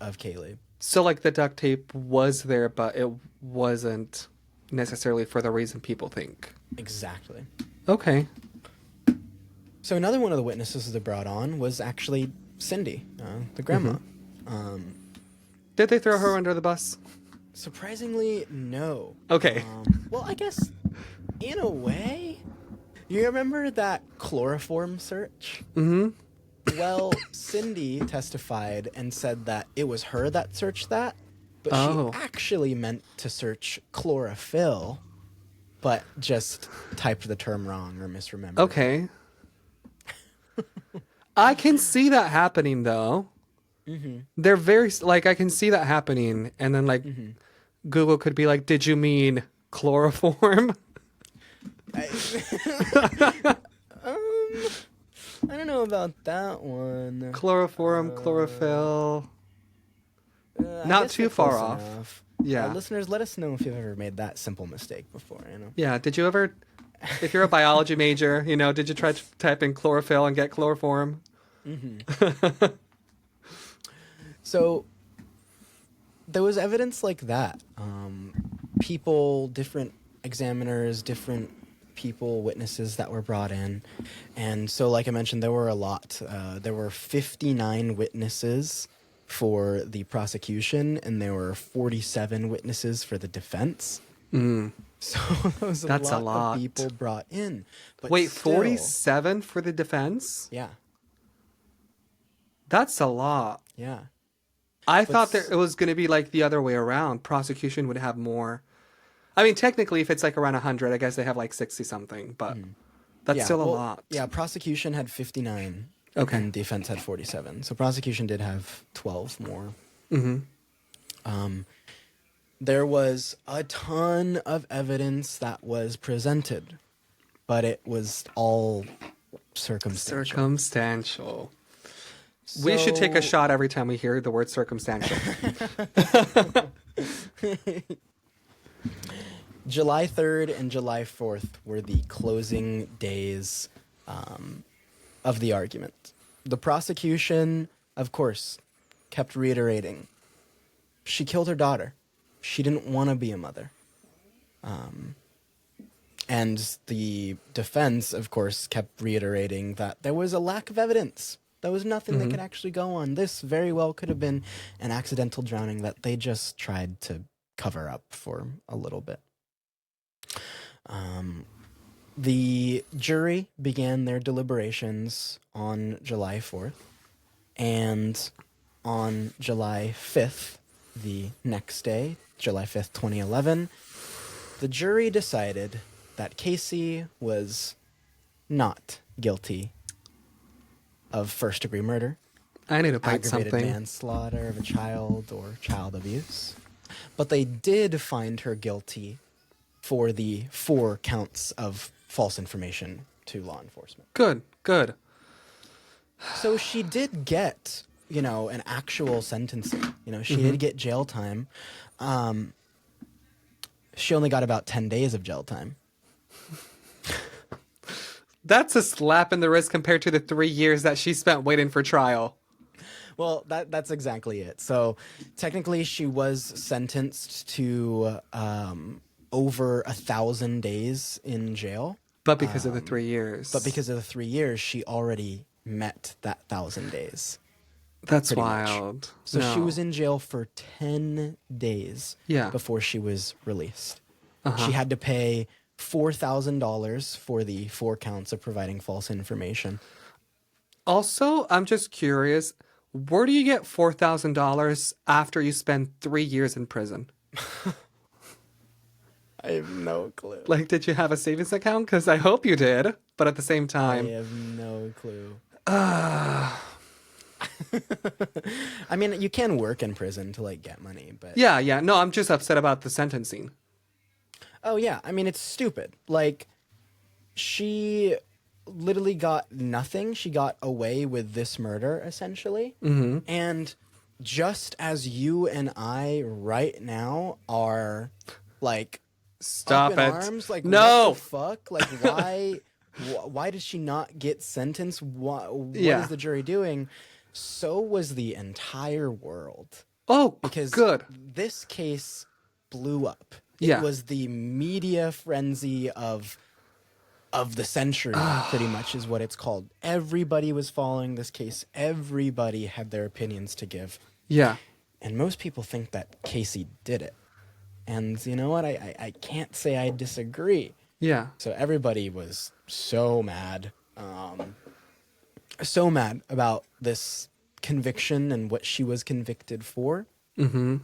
Caylee. So like the duct tape was there, but it wasn't necessarily for the reason people think. Exactly. Okay. So another one of the witnesses they brought on was actually Cindy, the grandma. Did they throw her under the bus? Surprisingly, no. Okay. Well, I guess in a way, You remember that chloroform search? Mm-hmm. Well, Cindy testified and said that it was her that searched that, but Oh. she actually meant to search chlorophyll, but just typed the term wrong or misremembered. Okay. I can see that happening, though. Mm-hmm. They're very, like, I can see that happening. And then, like, Google could be like, did you mean chloroform? I don't know about that one. Chloroform, chlorophyll. I Not guess too they're far close off. enough. Yeah. Listeners, let us know if you've ever made that simple mistake before, you know? Yeah. Did you ever, if you're a biology major, you know, did you try to type in chlorophyll and get chloroform? Mm-hmm. So there was evidence like that. People, different examiners, different people, witnesses that were brought in. And so, like I mentioned, there were a lot. There were 59 witnesses for the prosecution, and there were 47 witnesses for the defense. Mm. So that was That's a lot of people brought in. But wait, still, 47 for the defense? Yeah. That's a lot. Yeah. I thought that it was going to be like the other way around. Prosecution would have more. I mean, technically, if it's like around 100, I guess they have like 60 something, but that's still a lot. Yeah, prosecution had 59. Okay. And defense had 47. So prosecution did have 12 more. Mm-hmm. There was a ton of evidence that was presented, but it was all circumstantial. Circumstantial. We should take a shot every time we hear the word circumstantial. July 3rd and July 4th were the closing days of the argument. The prosecution, of course, kept reiterating, she killed her daughter. She didn't want to be a mother. And the defense, of course, kept reiterating that there was a lack of evidence. There was nothing that could actually go on. This very well could have been an accidental drowning that they just tried to cover up for a little bit. The jury began their deliberations on July 4th, and on July 5th, the next day, July 5th, 2011, the jury decided that Caylee was not guilty of first-degree murder, I need to bite aggravated something. manslaughter of a child, or child abuse. But they did find her guilty for the 4 counts of false information to law enforcement. Good, good. So she did get, an actual sentencing. She did get jail time. She only got about 10 days of jail time. That's a slap in the wrist compared to the 3 years that she spent waiting for trial. Well, that's exactly it. So technically she was sentenced to over 1,000 days in jail. But because of the 3 years. But because of the 3 years, she already met that 1,000 days. That's pretty much. wild. So No. she was in jail for 10 days Yeah. before she was released. Uh-huh. She had to pay $4,000 for the 4 counts of providing false information. Also, I'm just curious, where do you get $4,000 after you spend 3 years in prison? I have no clue. Like, did you have a savings account? Because I hope you did. But at the same I time, have no clue. I mean, you can work in prison to get money, but yeah. No, I'm just upset about the sentencing. oh yeah, I mean it's stupid. She literally got nothing. She got away with this murder essentially, and just as you and I right now are Stop up in it. arms, No. what the fuck? Why? Why did she not get sentenced? What Yeah. is the jury doing? So was the entire world. Oh, Because good. this case blew up. Yeah. It was the media frenzy of the century, pretty much is what it's called. Everybody was following this case. Everybody had their opinions to give. Yeah. And most people think that Caylee did it. And you know what? I can't say I disagree. Yeah. So everybody was so mad about this conviction and what she was convicted for. Mm-hmm.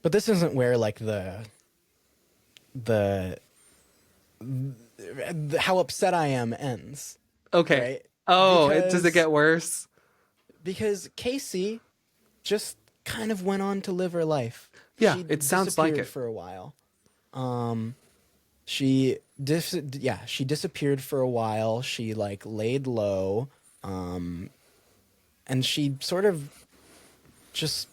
But this isn't where like the how upset I am ends. Okay. Right? Oh, does it get worse? Because Casey just kind of went on to live her life. Yeah, She it sounds like disappeared it. for a while. She disappeared for a while. She like laid low, and she sort of just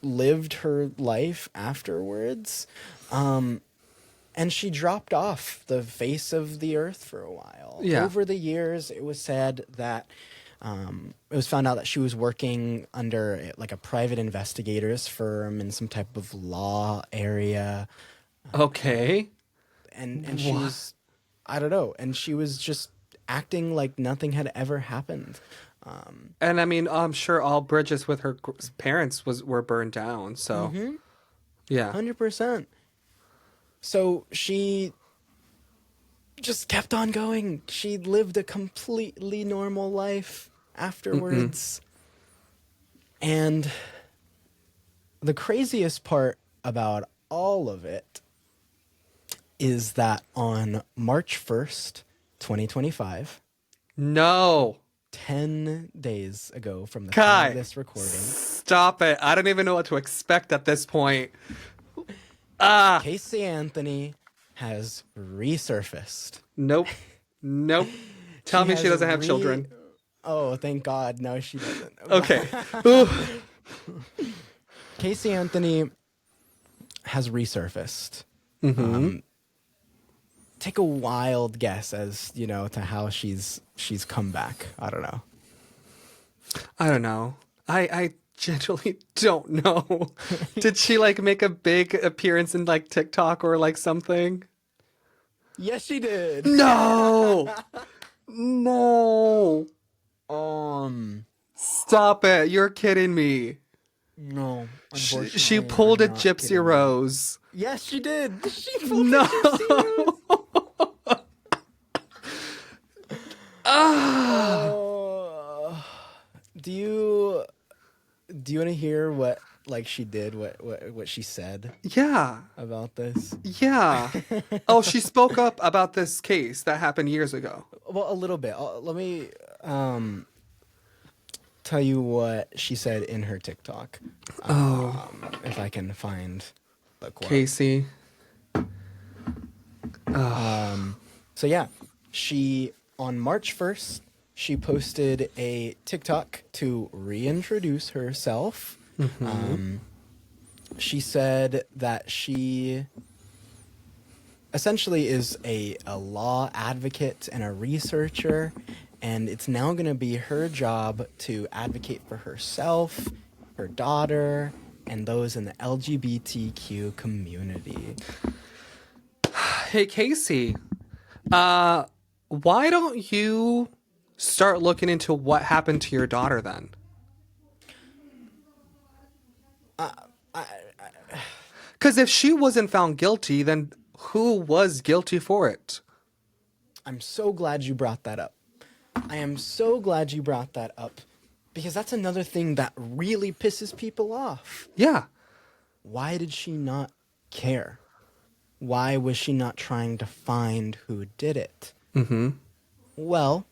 lived her life afterwards. And she dropped off the face of the earth for a while. Yeah. Over the years, it was said that it was found out that she was working under like a private investigators firm in some type of law area. Okay. And she was, I don't know, and she was just acting like nothing had ever happened. And I mean, I'm sure all bridges with her parents were burned down. So, yeah. 100%. So she just kept on going. She lived a completely normal life afterwards. And the craziest part about all of it is that on March 1st, 2025, No. 10 days ago from the Kai, time of this recording, stop it. I don't even know what to expect at this point. Caylee Anthony has resurfaced. Nope. Nope. Tell me she doesn't have children. Oh, thank God. No, she doesn't. Okay. Caylee Anthony has resurfaced. Take a wild guess as, to how she's come back. I don't know. I don't know. I genuinely don't know. Did she like make a big appearance in like TikTok or like something? Yes, she did. No. No. Stop it. You're kidding me. No. She pulled a Gypsy Rose. Yes, she did. She pulled No. a Gypsy Rose. Do you want to hear what like she did, what she said Yeah. about this? Yeah. Oh, she spoke up about this case that happened years ago. Well, a little bit. Let me tell you what she said in her TikTok. If I can find the quote. Casey. So yeah, she on March 1st, she posted a TikTok to reintroduce herself. She said that she essentially is a law advocate and a researcher, and it's now going to be her job to advocate for herself, her daughter, and those in the LGBTQ community. Hey, Casey. Why don't you start looking into what happened to your daughter then? Because if she wasn't found guilty, then who was guilty for it? I'm so glad you brought that up. I am so glad you brought that up, because that's another thing that really pisses people off. Yeah. Why did she not care? Why was she not trying to find who did it? Well,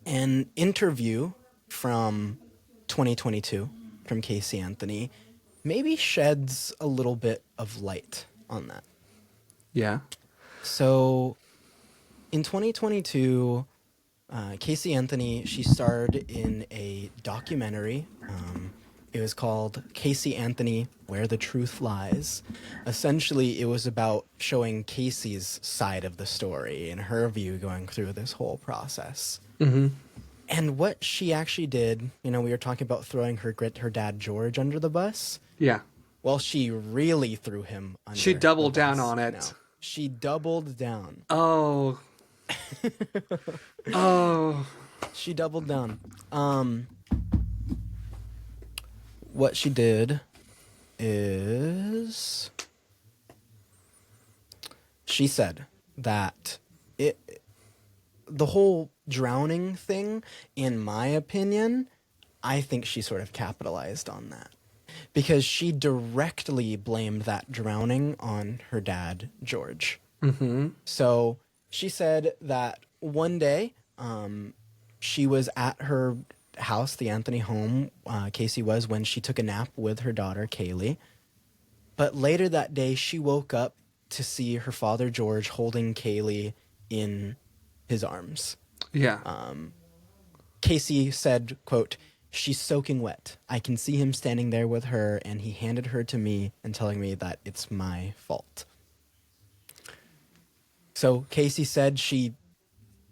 an interview from 2022 from Caylee Anthony maybe sheds a little bit of light on that. Yeah. So in 2022, Caylee Anthony, she starred in a documentary. It was called Caylee Anthony, Where the Truth Lies. Essentially, it was about showing Casey's side of the story and her view going through this whole process. And what she actually did, we were talking about throwing her dad George under the bus. Yeah. Well, she really threw him under She doubled the bus. down on it. No, she doubled down. Oh. Oh. She doubled down. What she did is she said that the whole drowning thing, in my opinion, I think she sort of capitalized on that. Because she directly blamed that drowning on her dad, George. Mm-hmm. So she said that one day she was at her house, the Anthony home, Casey was, when she took a nap with her daughter, Caylee. But later that day, she woke up to see her father, George, holding Caylee in his arms. Yeah. Casey said, quote, "She's soaking wet. I can see him standing there with her, and he handed her to me and telling me that it's my fault." So Casey said she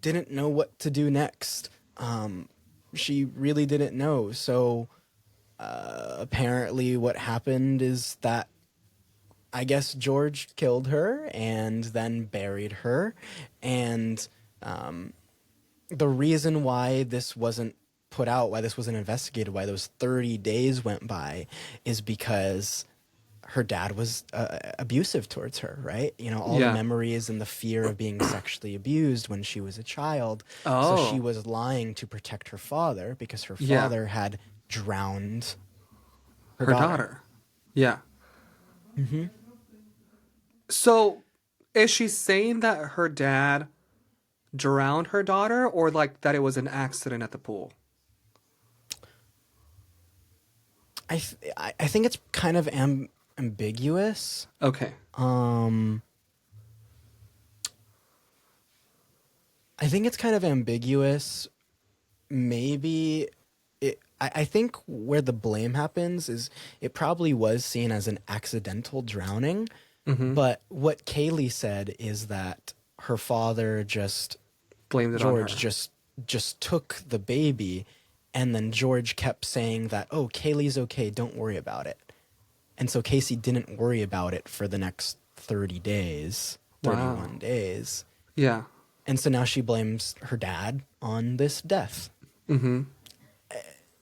didn't know what to do next. She really didn't know. So apparently what happened is that I guess George killed her and then buried her. And the reason why this wasn't put out, why this wasn't investigated, why those 30 days went by, is because her dad was abusive towards her, right? You know, all the memories and the fear of being sexually abused when she was a child. Oh. So she was lying to protect her father because her father had drowned her daughter. Yeah. Mm-hmm. So is she saying that her dad drowned her daughter, or like that it was an accident at the pool? I think it's kind of ambiguous. Okay. I think it's kind of ambiguous. Maybe I think where the blame happens is it probably was seen as an accidental drowning. Mm-hmm. But what Caylee said is that her father just blamed it George on her. just took the baby, and then George kept saying that, "Oh, Kaylee's okay, don't worry about it." And so Casey didn't worry about it for the next 30 days, 31 days. Yeah. And so now she blames her dad on this death. Mm-hmm.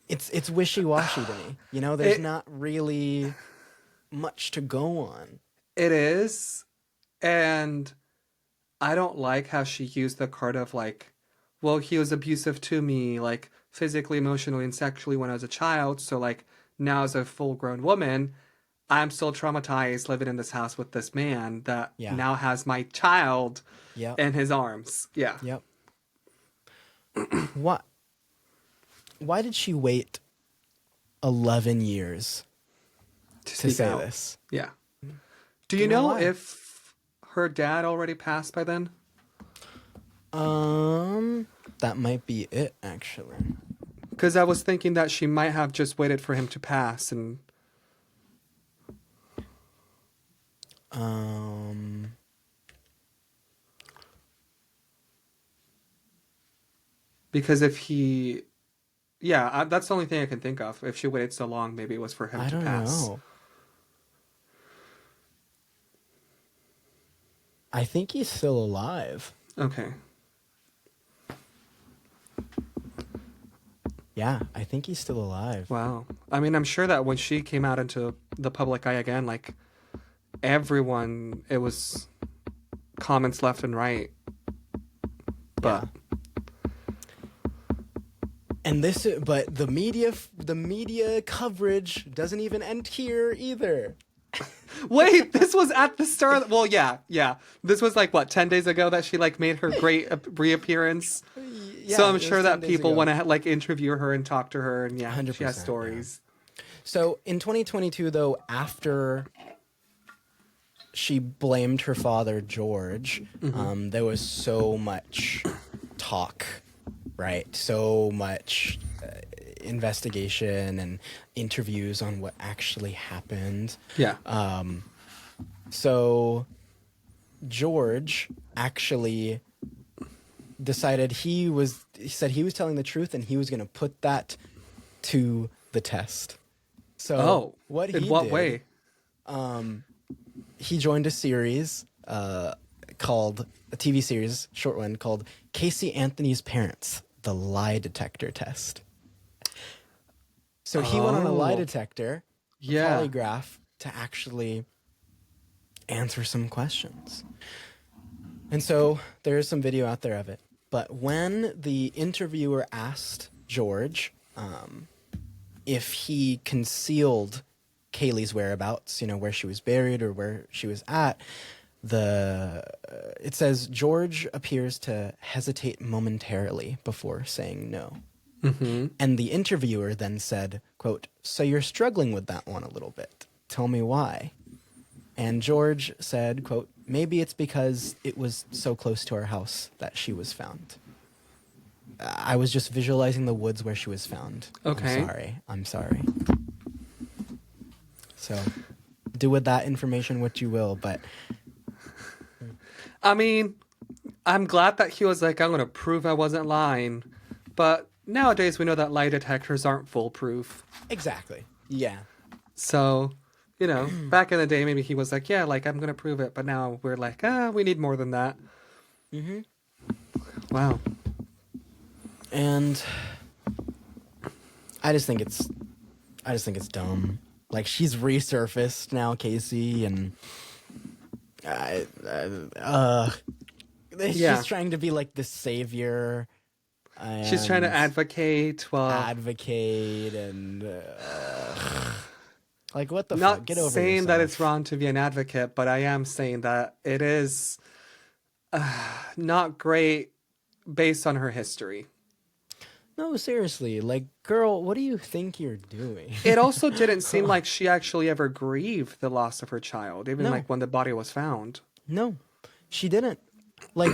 It's wishy-washy to me. You know, there's not really much to go on. It is. And I don't like how she used the card of like, well, he was abusive to me, like physically, emotionally, and sexually when I was a child. So like now as a full-grown woman, I'm still traumatized living in this house with this man that now has my child in his arms. Yeah. Yep. Why did she wait 11 years to say this? Yeah. Do you know if her dad already passed by then? That might be it, actually. Because I was thinking that she might have just waited for him to pass and... Because if he... Yeah, that's the only thing I can think of. If she waited so long, maybe it was for him to pass. I don't know. I think he's still alive. Okay. Yeah, I think he's still alive. Wow. I mean, I'm sure that when she came out into the public eye again, like, everyone, it was comments left and right. But... Yeah. And but the media coverage doesn't even end here either. Wait, this was at the start. Well, yeah. This was like what 10 days ago that she like made her great reappearance. Yeah, so I'm sure that people want to like interview her and talk to her, and 100%, she has stories. Yeah. So in 2022, though, after she blamed her father, George, there was so much talk. Right. So much investigation and interviews on what actually happened. Yeah. So George actually decided he said he was telling the truth and he was going to put that to the test. So what he did, way? He joined a series called a TV series, short one called Caylee Anthony's Parents. The lie detector test. So he went on a lie detector, polygraph, to actually answer some questions. And so there is some video out there of it. But when the interviewer asked George if he concealed Caylee's whereabouts, where she was buried or where she was at, it says George appears to hesitate momentarily before saying no. Mm-hmm. And the interviewer then said, quote, "So you're struggling with that one a little bit. Tell me why." And George said, quote, "Maybe it's because it was so close to our house that she was found. I was just visualizing the woods where she was found. Okay. I'm sorry. So do with that information what you will, but... I mean, I'm glad that he was like, I'm going to prove I wasn't lying. But nowadays we know that lie detectors aren't foolproof. Exactly. Yeah. So, back in the day, maybe he was like, yeah, like, I'm going to prove it. But now we're like, we need more than that. Mm-hmm. Wow. And I just think it's dumb. Like, she's resurfaced now, Casey, and she's trying to be like the savior. She's trying to advocate. And like, what the not fuck? Get over saying yourself. that it's wrong to be an advocate, but I am saying that it is not great based on her history. No, seriously. Like, girl, what do you think you're doing? It also didn't seem like she actually ever grieved the loss of her child, even like when the body was found. No, she didn't. Like,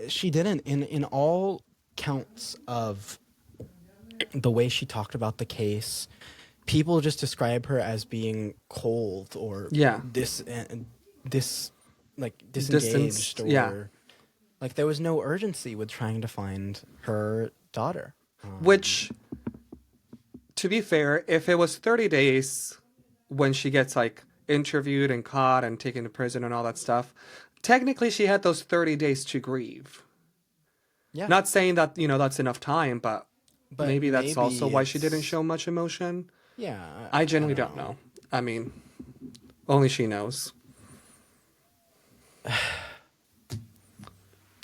she didn't. In all counts of the way she talked about the case, people just describe her as being cold or disengaged Distanced, or like there was no urgency with trying to find her daughter. Which, to be fair, if it was 30 days when she gets like interviewed and caught and taken to prison and all that stuff, technically she had those 30 days to grieve. Yeah. Not saying that, that's enough time, but maybe that's also why she didn't show much emotion. Yeah. I genuinely don't know. I mean, only she knows.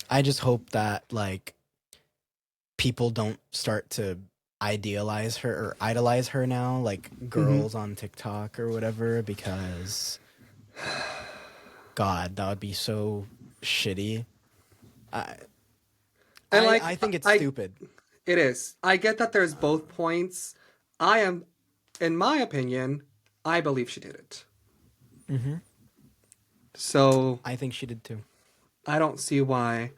I just hope that, like, people don't start to idolize her now, like girls on TikTok or whatever, because God, that would be so shitty. I think it's stupid. It is. I get that there's both points. In my opinion, I believe she did it. Mm-hmm. So I think she did too. I don't see why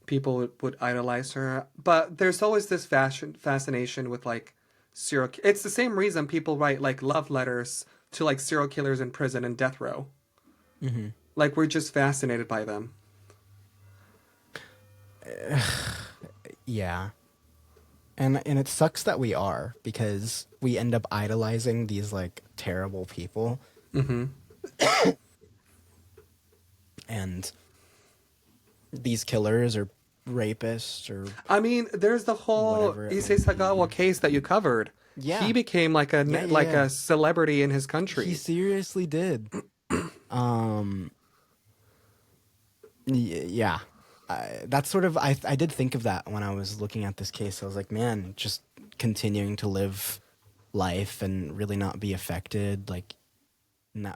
people would idolize her, but there's always this fascination with like serial. It's the same reason people write like love letters to like serial killers in prison and death row. Mm-hmm. Like we're just fascinated by them. Yeah, and it sucks that we are, because we end up idolizing these like terrible people. Mm-hmm. And these killers or rapists or... I mean, there's the whole Issei Sagawa case that you covered. Yeah. He became like a celebrity in his country. He seriously did. Yeah. That's sort of... I did think of that when I was looking at this case. I was like, man, just continuing to live life and really not be affected, like...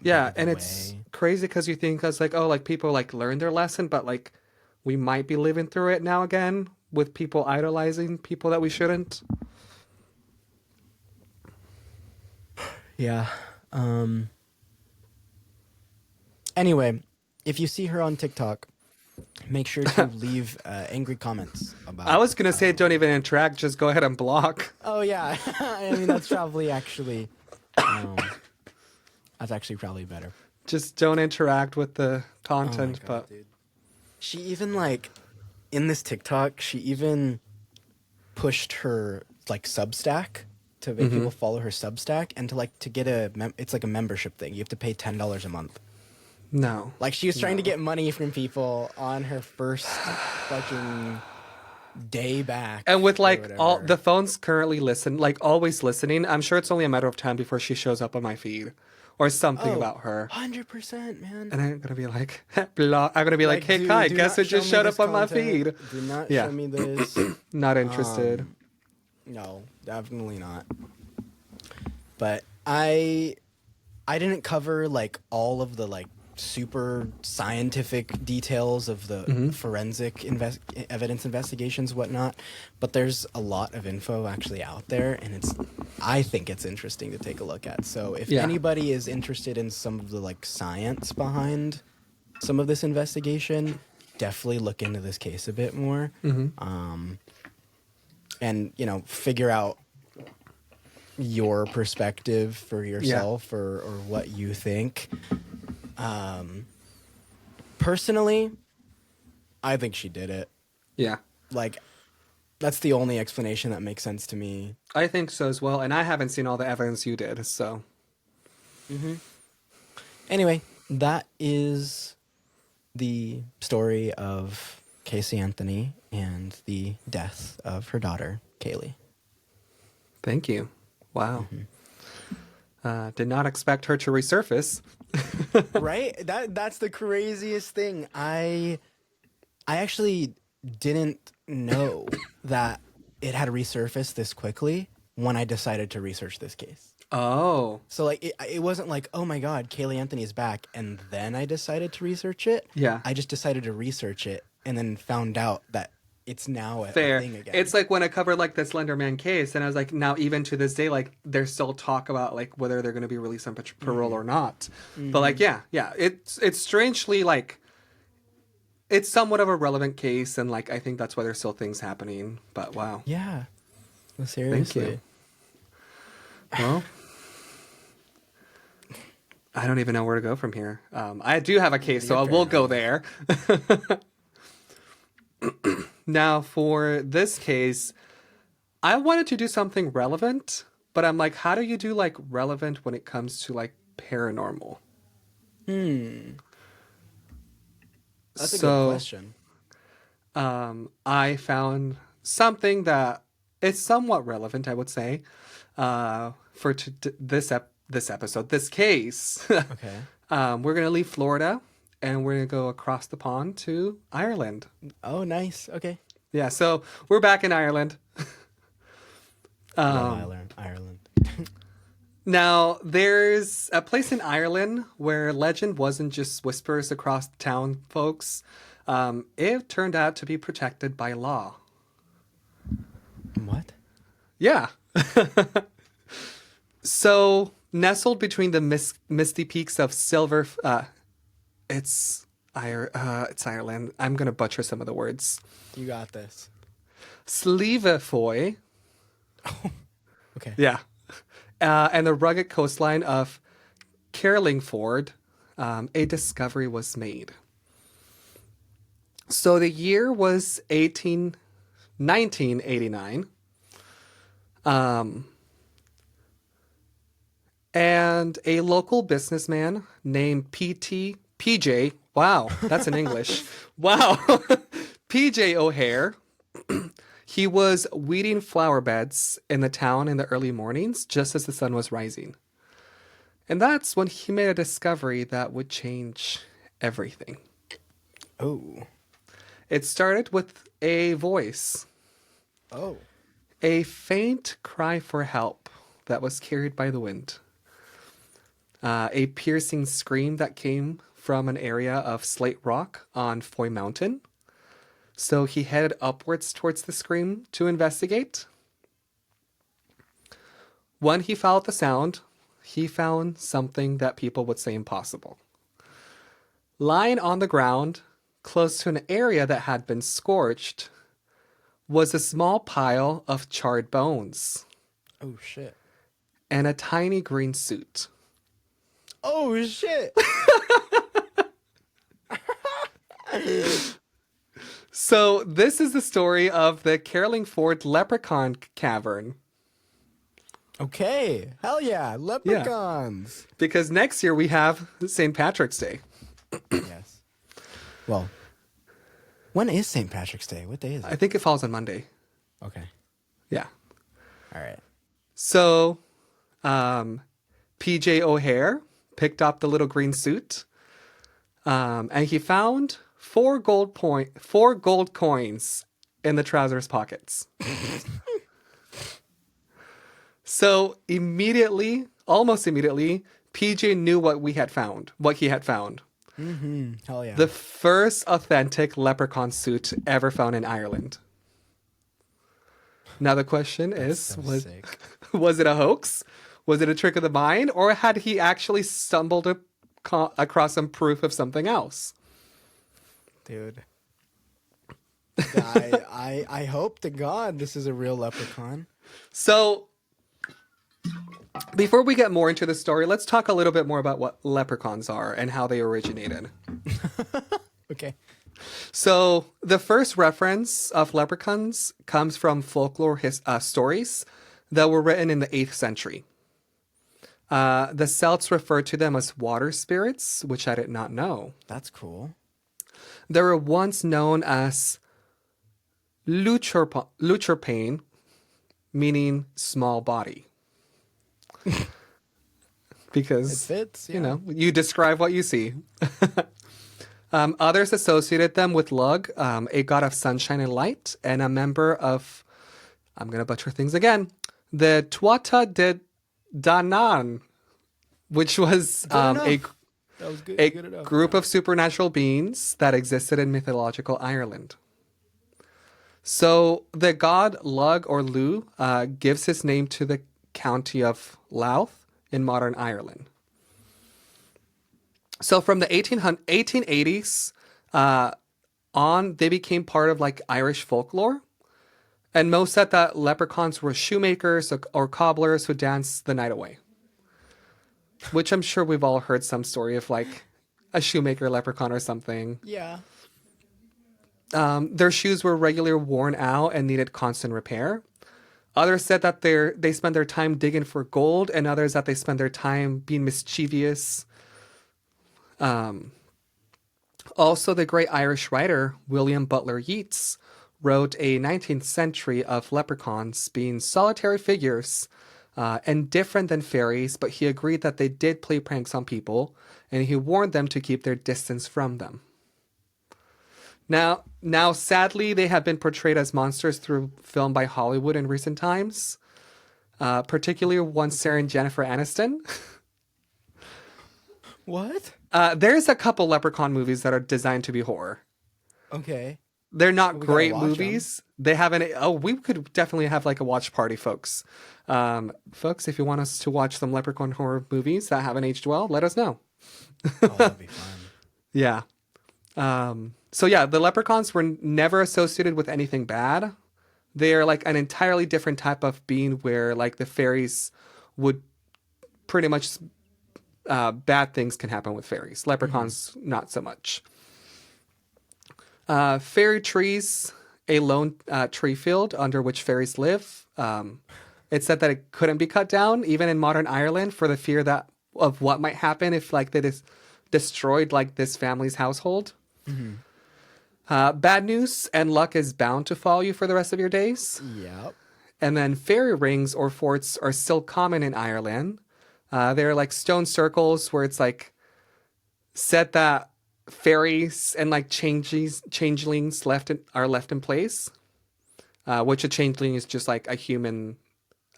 Yeah, and it's crazy because you think like, oh, like people like learned their lesson, but like we might be living through it now again with people idolizing people that we shouldn't. Yeah. Anyway, if you see her on TikTok, make sure to leave angry comments about... I was gonna say don't even interact, just go ahead and block. Oh yeah, I mean that's probably actually... That's actually probably better. Just don't interact with the content. God, but dude. She even like in this TikTok, she even pushed her like Substack to make people follow her Substack, and to get it's like a membership thing. You have to pay $10 a month. No, like she was trying to get money from people on her first fucking day back, and with like all the phones currently always listening. I'm sure it's only a matter of time before she shows up on my feed. or something Oh, about her. 100%, man. And I'm gonna be like, blah. I'm gonna be like, hey, Kai, guess who just showed up on my feed? Do not Yeah. show me this. Not interested. No, definitely not. But I didn't cover like all of the like super scientific details of the forensic evidence investigations, whatnot. But there's a lot of info actually out there, and I think it's interesting to take a look at. So if anybody is interested in some of the like science behind some of this investigation, definitely look into this case a bit more. And, you know, figure out your perspective for yourself or what you think. Personally, I think she did it. Yeah. Like, that's the only explanation that makes sense to me. I think so as well. And I haven't seen all the evidence you did, so. Anyway, that is the story of Caylee Anthony and the death of her daughter, Caylee. Thank you. Wow. Did not expect her to resurface. Right? That's the craziest thing. I actually didn't know that it had resurfaced this quickly when I decided to research this case. Oh. So like it wasn't like, oh my God, Caylee Anthony is back, and then I decided to research it. Yeah. I just decided to research it and then found out that it's now a Fair. thing again. It's like when I covered like the Slender Man case, and I was like, now even to this day, like there's still talk about like whether they're going to be released on parole or not. But like, yeah, it's strangely like it's somewhat of a relevant case, and like I think that's why there's still things happening. But wow. Yeah. Well, seriously. Thank you. Well, I don't even know where to go from here. I do have a case, so I will go there. Now, for this case, I wanted to do something relevant, but I'm like, how do you do like relevant when it comes to like paranormal? That's a good question. I found something that is somewhat relevant, I would say, for this episode, this case. Okay. We're gonna leave Florida and we're gonna go across the pond to Ireland. Oh, nice. Okay. Yeah, so we're back in Ireland. Love Ireland. Now, there's a place in Ireland where legend wasn't just whispers across the town, folks. It turned out to be protected by law. What? Yeah. So, nestled between the misty peaks of Silver... it's Ireland. I'm going to butcher some of the words. You got this. Sleevefoy. Oh, okay. Yeah. And the rugged coastline of Carlingford, a discovery was made. So the year was 1989. And a local businessman named PJ, wow, that's in English. Wow. PJ O'Hare. He was weeding flower beds in the town in the early mornings, just as the sun was rising. And that's when he made a discovery that would change everything. Oh. It started with a voice. Oh. A faint cry for help that was carried by the wind. A piercing scream that came from an area of slate rock on Foy Mountain. So he headed upwards towards the scream to investigate. When he followed the sound, he found something that people would say impossible. Lying on the ground, close to an area that had been scorched, was a small pile of charred bones. Oh, shit. And a tiny green suit. Oh, shit. So this is the story of the Carlingford Leprechaun Cavern. Okay. Hell yeah. Leprechauns. Yeah. Because next year we have St. Patrick's Day. Yes. Well, when is St. Patrick's Day? What day is it? I think it falls on Monday. Okay. Yeah. All right. So, PJ O'Hare picked up the little green suit, and he found four gold coins in the trousers pockets. So almost immediately, PJ knew what he had found. Mm-hmm. Hell yeah. The first authentic leprechaun suit ever found in Ireland. Now the question is, was it a hoax? Was it a trick of the mind? Or had he actually stumbled across some proof of something else? Dude. I hope to God this is a real leprechaun. So, before we get more into the story, let's talk a little bit more about what leprechauns are and how they originated. Okay. So, the first reference of leprechauns comes from folklore stories that were written in the 8th century. The Celts referred to them as water spirits, which I did not know. That's cool. They were once known as leprechaun, meaning small body. Because, it fits, yeah. You know, you describe what you see. Others associated them with Lug, a god of sunshine and light, and a member of, I'm going to butcher things again, the Tuatha De Danann, which was a group of supernatural beings that existed in mythological Ireland. So the god Lug or Lu gives his name to the county of Louth in modern Ireland. So from the 1880s on, they became part of like Irish folklore. And most said that leprechauns were shoemakers or cobblers who danced the night away. Which I'm sure we've all heard some story of like a shoemaker leprechaun or something. Yeah. Their shoes were regularly worn out and needed constant repair. Others said that they spend their time digging for gold, and others that they spend their time being mischievous. Also, the great Irish writer William Butler Yeats wrote a 19th century of leprechauns being solitary figures and different than fairies, but he agreed that they did play pranks on people, and he warned them to keep their distance from them. Now, sadly, they have been portrayed as monsters through film by Hollywood in recent times, particularly one starring Jennifer Aniston. What? There's a couple Leprechaun movies that are designed to be horror. Okay. They're not great movies. They haven't. Oh, we could definitely have like a watch party, folks. Folks, if you want us to watch some Leprechaun horror movies that haven't aged well, let us know. Oh, that'd be fun. Yeah. So yeah, the leprechauns were never associated with anything bad. They're like an entirely different type of being where like the fairies would pretty much bad things can happen with fairies. Leprechauns, not so much. Fairy trees, a lone tree field under which fairies live. It said that it couldn't be cut down, even in modern Ireland, for the fear of what might happen if like they destroyed like this family's household. Mm-hmm. Bad news and luck is bound to follow you for the rest of your days. Yep. And then fairy rings or forts are still common in Ireland. They're like stone circles where it's like said that fairies and like changelings are left in place. Which a changeling is just like a human.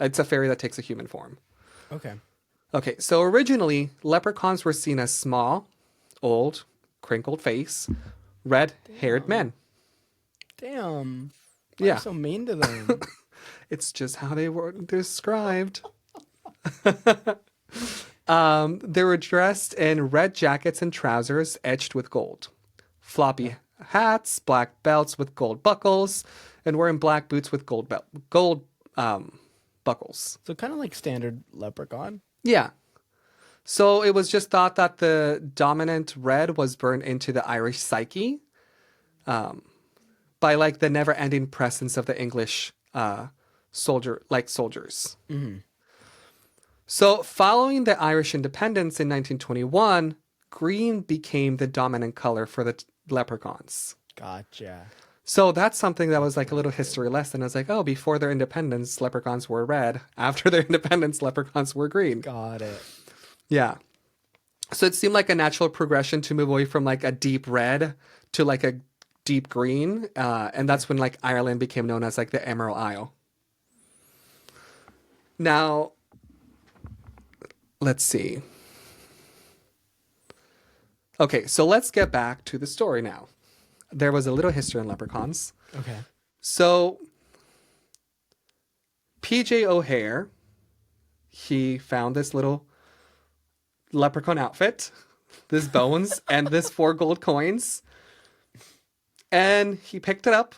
It's a fairy that takes a human form. Okay, so originally leprechauns were seen as small, old, crinkled face, red-haired men. Damn. Why are you so mean to them? It's just how they were described. They were dressed in red jackets and trousers edged with gold, floppy hats, black belts with gold buckles, and wearing black boots with gold buckles. So kind of like standard leprechaun. Yeah. So it was just thought that the dominant red was burned into the Irish psyche by like the never-ending presence of the English soldiers. Mm-hmm. So following the Irish independence in 1921, green became the dominant color for the leprechauns. Gotcha. So that's something that was like a little history lesson. I was like, oh, before their independence, leprechauns were red. After their independence, leprechauns were green. Got it. Yeah. So it seemed like a natural progression to move away from like a deep red to like a deep green. And that's when like Ireland became known as like the Emerald Isle. Now, let's see. Okay, so let's get back to the story now. There was a little history on leprechauns. Okay. So, PJ O'Hare, he found this little leprechaun outfit, this bones, and this 4 gold coins. And he picked it up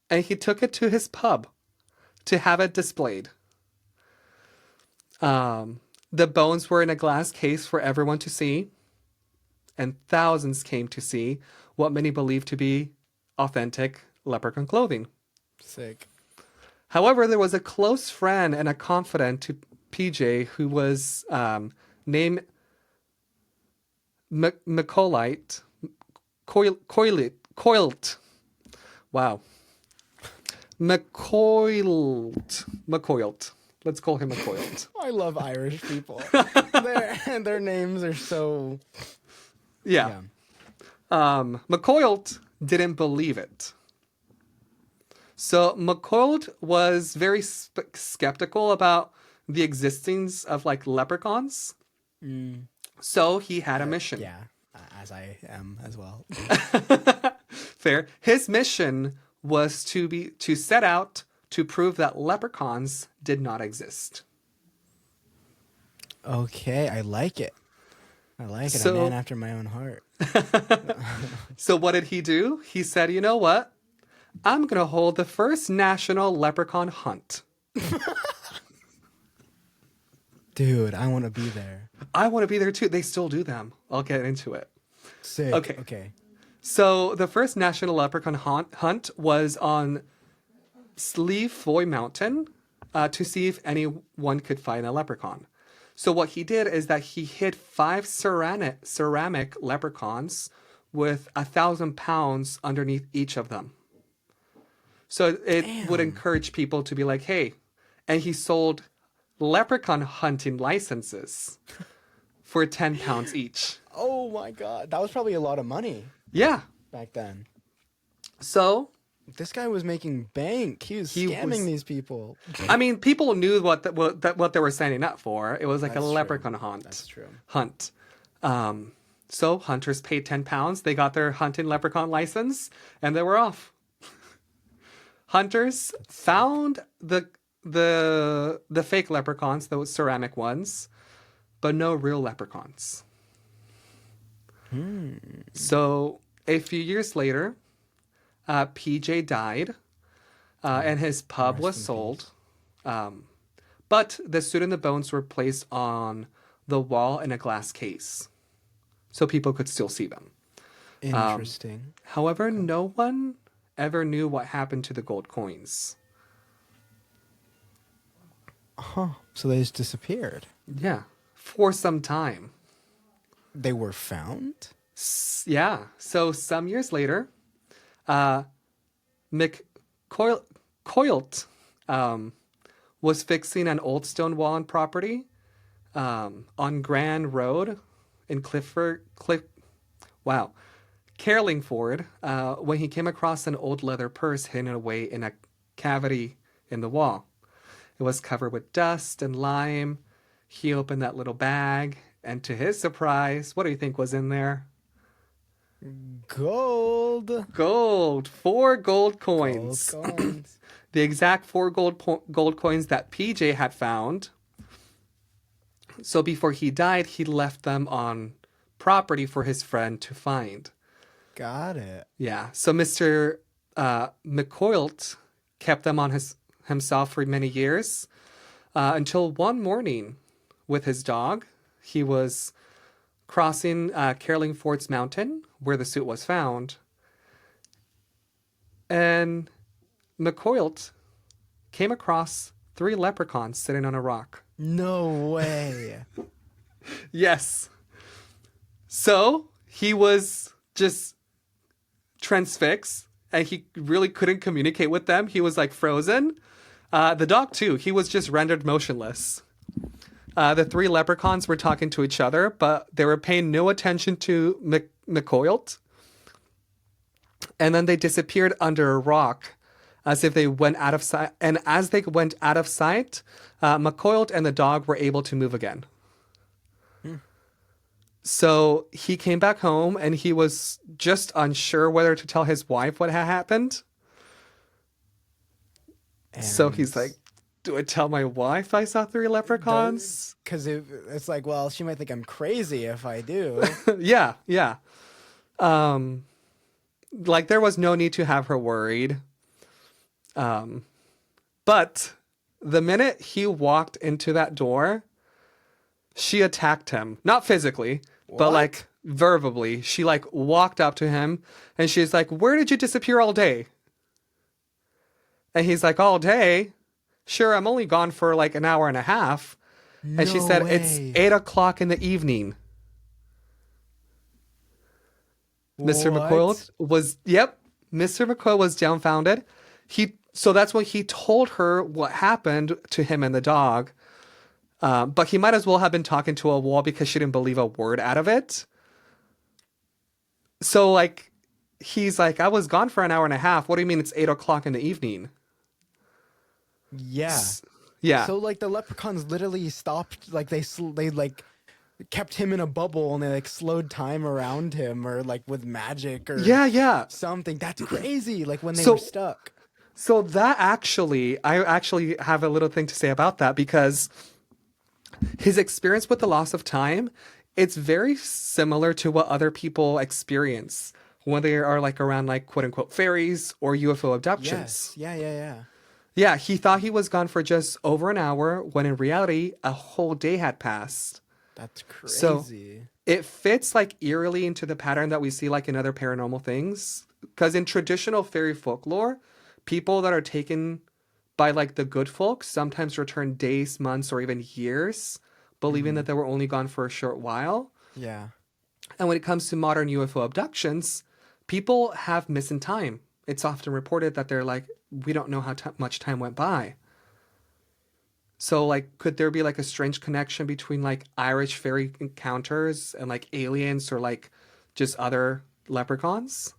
and he took it to his pub to have it displayed. The bones were in a glass case for everyone to see, and thousands came to see what many believed to be authentic leprechaun clothing. Sick. However, there was a close friend and a confidant to PJ who was named Coilt. Wow. McCoilt. Let's call him McCoilt. I love Irish people. Their names are so... Yeah. McCoilt didn't believe it. So McCoilt was very skeptical about the existence of like leprechauns. So he had a mission. Yeah, as I am as well. Fair. His mission was to set out to prove that leprechauns did not exist. Okay, I like it. I like it. So, a man after my own heart. So what did he do? He said, you know what? I'm going to hold the first national leprechaun hunt. Dude, I want to be there. I want to be there too. They still do them. I'll get into it. Sick. Okay. So the first national leprechaun hunt was on Slieve Foy Mountain to see if anyone could find a leprechaun. So what he did is that he hid 5 ceramic leprechauns with 1,000 pounds underneath each of them. So it would encourage people to be like, hey, and he sold leprechaun hunting licenses for 10 pounds each. Oh my God. That was probably a lot of money. Yeah. Back then. So this guy was making bank. He was scamming these people. I mean, people knew what they were signing up for. It was like That's a true. leprechaun hunt. That's true. Hunt. So hunters paid 10 pounds. They got their hunting leprechaun license, and they were off. Hunters found the fake leprechauns, those ceramic ones, but no real leprechauns. So a few years later, PJ died, and his pub was sold. But the suit and the bones were placed on the wall in a glass case, so people could still see them. Interesting. However, no one ever knew what happened to the gold coins. So they just disappeared. Yeah, for some time. They were found? Yeah. So some years later, McCoilt was fixing an old stone wall on property on Grand Road in Carlingford, when he came across an old leather purse hidden away in a cavity in the wall. It was covered with dust and lime. He opened that little bag, and to his surprise, what do you think was in there? Gold. 4 gold coins. Gold coins. The exact 4 gold coins that PJ had found. So before he died, he left them on property for his friend to find. Got it. Yeah. So Mr. McCoilt kept them on himself for many years until one morning with his dog. He was crossing Carlingford's mountain where the suit was found. And McCoilt came across 3 leprechauns sitting on a rock. No way. Yes. So he was just transfixed and he really couldn't communicate with them. He was like frozen. The dog too. He was just rendered motionless. The three leprechauns were talking to each other, but they were paying no attention to McCoyle. And then they disappeared under a rock as if they went out of sight. And as they went out of sight, McCoyle and the dog were able to move again. So he came back home and he was just unsure whether to tell his wife what had happened. And so he's like, do I tell my wife I saw three leprechauns? Because it's like, well, she might think I'm crazy if I do. Yeah. Like, there was no need to have her worried. But the minute he walked into that door, she attacked him. Not physically, but like verbally. She like walked up to him and she's like, where did you disappear all day? And he's like, all day? Sure, I'm only gone for like an hour and a half. And she said, it's 8 o'clock in the evening. Mr. McCoyle was, Mr. McCoyle was dumbfounded. So that's when he told her what happened to him and the dog. But he might as well have been talking to a wall because she didn't believe a word out of it. So like, he's like, I was gone for an hour and a half. What do you mean it's 8 o'clock in the evening? Yeah. Yeah. So like the leprechauns literally stopped, like they like kept him in a bubble and they like slowed time around him or like with magic or something. That's crazy. Like when they were stuck. So that I actually have a little thing to say about that because his experience with the loss of time, it's very similar to what other people experience when they are like around like quote unquote fairies or UFO abductions. Yes. Yeah, he thought he was gone for just over an hour when in reality a whole day had passed. That's crazy. So it fits like eerily into the pattern that we see like in other paranormal things. Because in traditional fairy folklore, people that are taken by like the good folks sometimes return days, months, or even years, believing that they were only gone for a short while. Yeah. And when it comes to modern UFO abductions, people have missing time. It's often reported that they're like, we don't know how much time went by. So like, could there be like a strange connection between like Irish fairy encounters and like aliens or like just other leprechauns?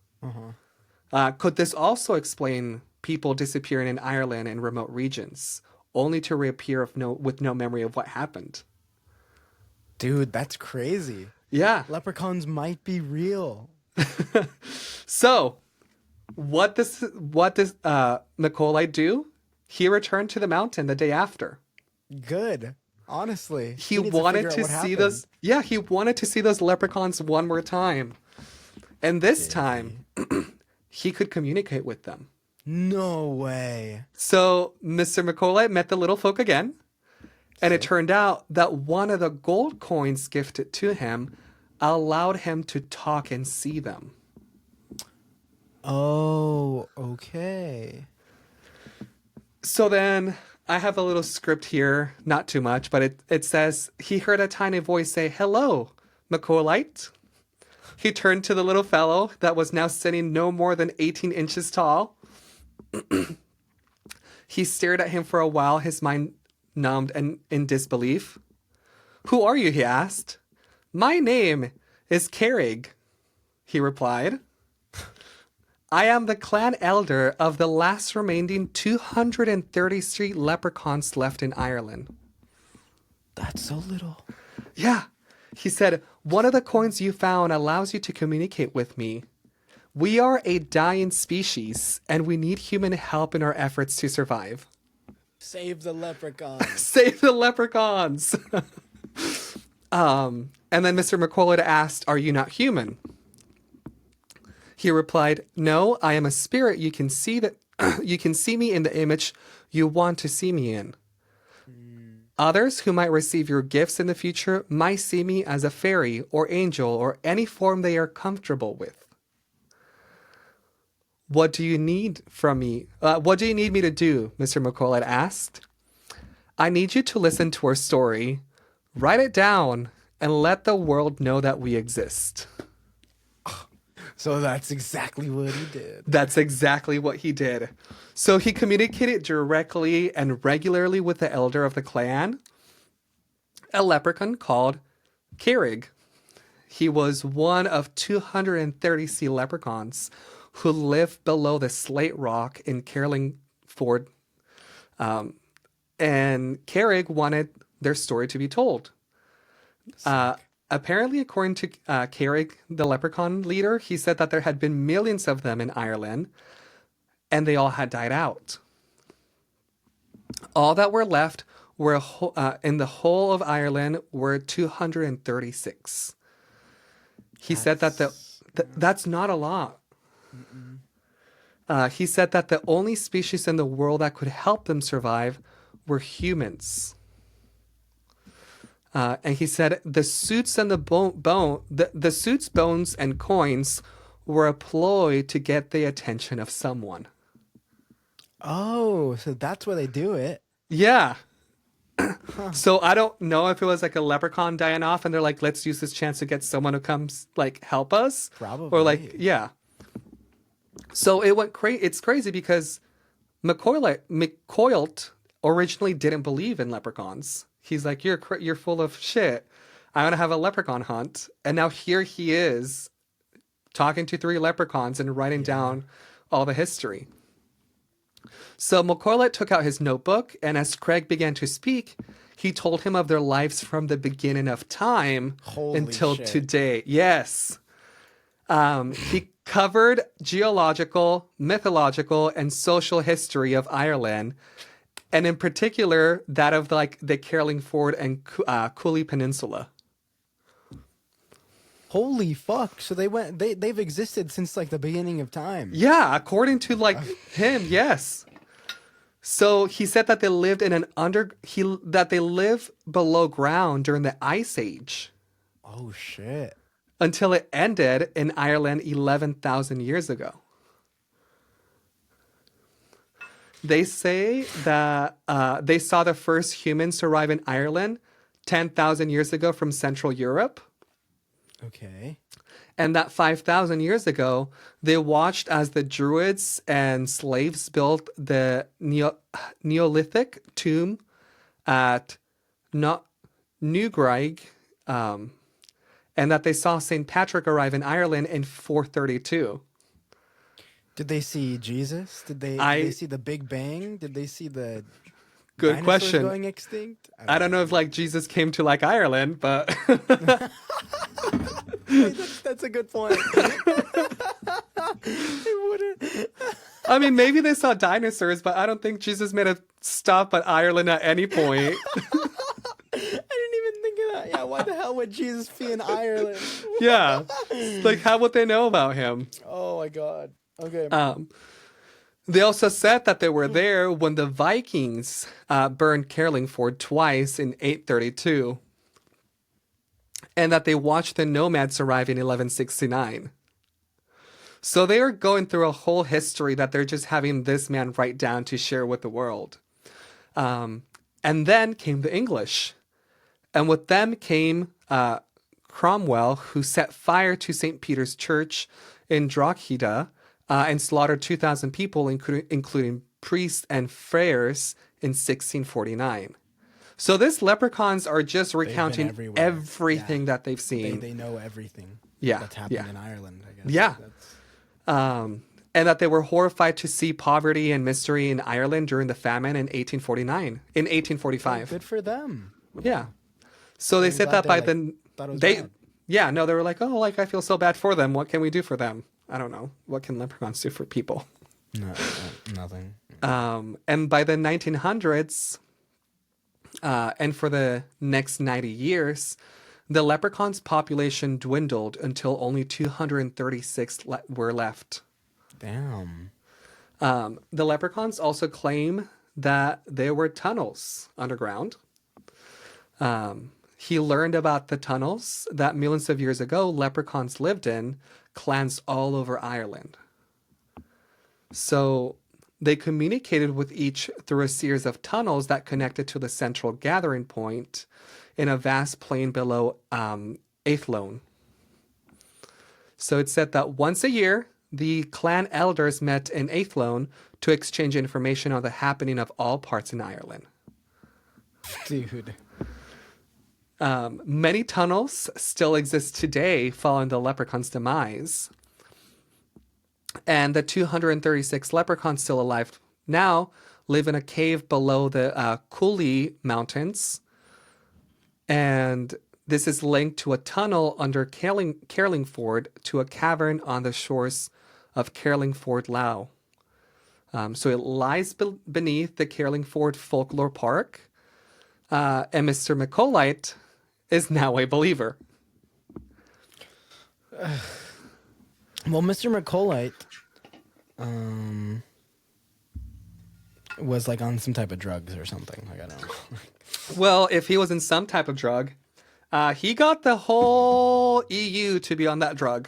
Could this also explain people disappearing in Ireland and remote regions, only to reappear with no memory of what happened? Dude, that's crazy. Yeah. Leprechauns might be real. So, what does McCoyle do? He returned to the mountain the day after. Good. Honestly. He wanted to see those. Yeah, he wanted to see those leprechauns one more time. And this time, he could communicate with them. No way. So Mr. McCoyle met the little folk again. And it turned out that one of the gold coins gifted to him allowed him to talk and see them. Oh, okay. So then I have a little script here, not too much, but it says, he heard a tiny voice say, hello, McCoylite. He turned to the little fellow that was now sitting no more than 18 inches tall. He stared at him for a while, his mind numbed and in disbelief. Who are you? He asked. My name is Carrig, he replied. I am the clan elder of the last remaining 233 leprechauns left in Ireland. That's so little. Yeah. He said, one of the coins you found allows you to communicate with me. We are a dying species, and we need human help in our efforts to survive. Save the leprechauns. Save the leprechauns. And then Mr. McCoyle asked, are you not human? He replied, no, I am a spirit. You can see me in the image you want to see me in. Others who might receive your gifts in the future might see me as a fairy or angel or any form they are comfortable with. What do you need from me? What do you need me to do? Mr. McCoyle asked. I need you to listen to our story, write it down, and let the world know that we exist. So that's exactly what he did. That's exactly what he did. So he communicated directly and regularly with the elder of the clan. a leprechaun called Carrig. He was one of 230 sea leprechauns who lived below the Slate Rock in Carlingford. And Carrig wanted their story to be told. Apparently, according to Carrig, the leprechaun leader, he said that there had been millions of them in Ireland, and they all had died out. All that were left were in the whole of Ireland were 236. He said that that's not a lot. He said that the only species in the world that could help them survive were humans. And he said the suits and the suits, bones, and coins were a ploy to get the attention of someone. Oh, so that's where they do it. Yeah. So I don't know if it was like a leprechaun dying off and they're like, let's use this chance to get someone who comes like help us. Probably. Or like, yeah. So it went crazy. It's crazy because McCoylt originally didn't believe in leprechauns. He's like, you're full of shit. I'm going to have a leprechaun hunt. And now here he is talking to 3 leprechauns and writing down all the history. So McCoylet took out his notebook, and as Craig began to speak, he told him of their lives from the beginning of time until today. Yes. He covered geological, mythological, and social history of Ireland, and in particular, that of like the Carlingford and Cooley Peninsula. Holy fuck. So they've existed since like the beginning of time. Yeah, according to like him, yes. So he said that they lived in that they lived below ground during the Ice Age. Oh shit. Until it ended in Ireland 11,000 years ago. They say that they saw the first humans to arrive in Ireland 10,000 years ago from Central Europe. Okay. And that 5,000 years ago, they watched as the Druids and slaves built the Neolithic tomb at Newgraig, and that they saw St. Patrick arrive in Ireland in 432. Did they see Jesus? Did they see the Big Bang? Did they see the good question going extinct? I don't know if like Jesus came to like Ireland, but that's a good point. They wouldn't. I mean, maybe they saw dinosaurs, but I don't think Jesus made a stop at Ireland at any point. I didn't even think of that. Yeah, why the hell would Jesus be in Ireland? Yeah, like how would they know about him? Oh my god. Okay. They also said that they were there when the Vikings burned Carlingford twice in 832, and that they watched the nomads arrive in 1169. So they are going through a whole history that they're just having this man write down to share with the world. And then came the English. And with them came Cromwell, who set fire to St. Peter's Church in Drogheda and slaughtered 2,000 people, including priests and friars, in 1649. So these leprechauns are just recounting everything that they've seen. They know everything that's happened in Ireland, I guess. Yeah. And that they were horrified to see poverty and misery in Ireland during the famine in 1845. Good for them. Yeah. So they said that by then they were like, oh, like I feel so bad for them. What can we do for them? I don't know. What can leprechauns do for people? No, nothing. And by the 1900s, and for the next 90 years, the leprechauns' population dwindled until only 236 were left. Damn. The leprechauns also claim that there were tunnels underground. He learned about the tunnels that millions of years ago leprechauns lived in, clans all over Ireland. So they communicated with each through a series of tunnels that connected to the central gathering point in a vast plain below Athlone. So it said that once a year, the clan elders met in Athlone to exchange information on the happening of all parts in Ireland. Dude. Many tunnels still exist today following the leprechaun's demise. And the 236 leprechauns still alive now live in a cave below the Cooley Mountains. And this is linked to a tunnel under Carlingford to a cavern on the shores of Carlingford, Laos. So it lies beneath the Carlingford Folklore Park. And Mr. McCollite is now a believer. Well, Mr. McCollite was like on some type of drugs or something. Like, I don't know. Well, if he was in some type of drug, he got the whole EU to be on that drug.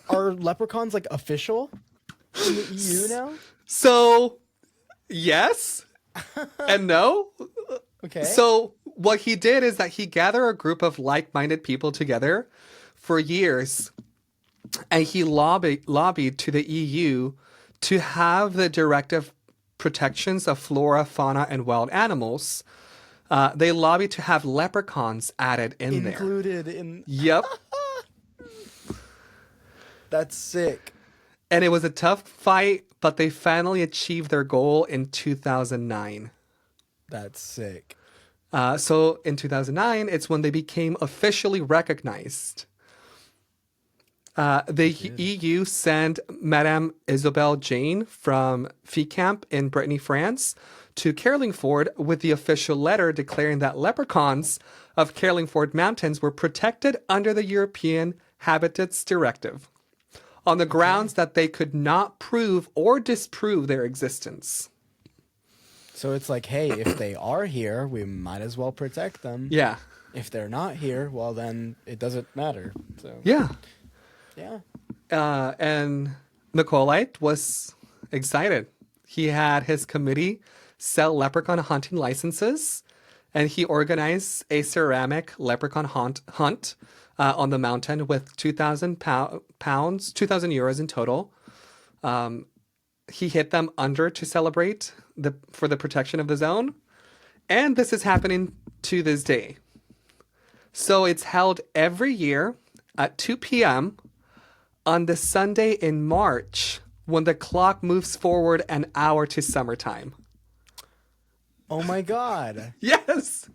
Are leprechauns like official in the EU now? So, yes and no. Okay. So what he did is that he gathered a group of like-minded people together for years, and he lobbied to the EU to have the directive protections of flora, fauna, and wild animals. They lobbied to have leprechauns added in there. Included in... Yep. That's sick. And it was a tough fight, but they finally achieved their goal in 2009. That's sick. So in 2009, it's when they became officially recognized. The EU sent Madame Isabelle Jane from Fécamp in Brittany, France, to Carlingford with the official letter declaring that leprechauns of Carlingford Mountains were protected under the European Habitats Directive, on the grounds that they could not prove or disprove their existence. So it's like, hey, if they are here, we might as well protect them. Yeah. If they're not here, well, then it doesn't matter. So Yeah. Yeah. And McCollite was excited. He had his committee sell leprechaun hunting licenses, and he organized a ceramic leprechaun hunt on the mountain with 2,000 pounds, 2,000 euros in total. He hit them under to celebrate for the protection of the zone. And this is happening to this day. So it's held every year at 2 p.m. on the Sunday in March when the clock moves forward an hour to summertime. Oh my God. Yes.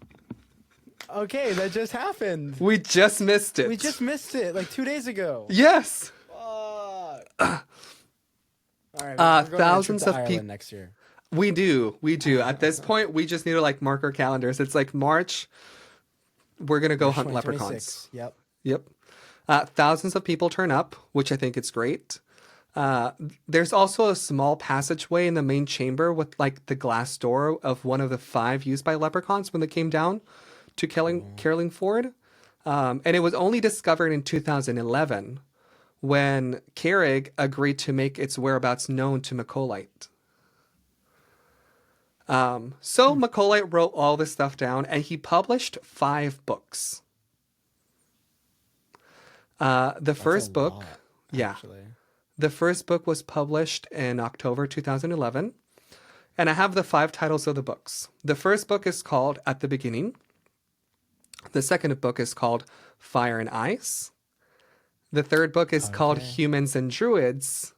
Okay, that just happened. We just missed it. We just missed it like 2 days ago. Yes. All right, we're going thousands to of Ireland people next year. We do. At this point, we just need to like mark our calendars. It's like March. We're gonna go hunt leprechauns. Yep. Yep. Thousands of people turn up, which I think is great. There's also a small passageway in the main chamber with like the glass door of one of the 5 used by leprechauns when they came down to Carlingford. And it was only discovered in 2011 when Carrig agreed to make its whereabouts known to McCollite. So McCollite wrote all this stuff down, and he published 5 books. The first book, the first book was published in October 2011, and I have the 5 titles of the books. The first book is called At the Beginning. The second book is called Fire and Ice. The third book is called Humans and Druids.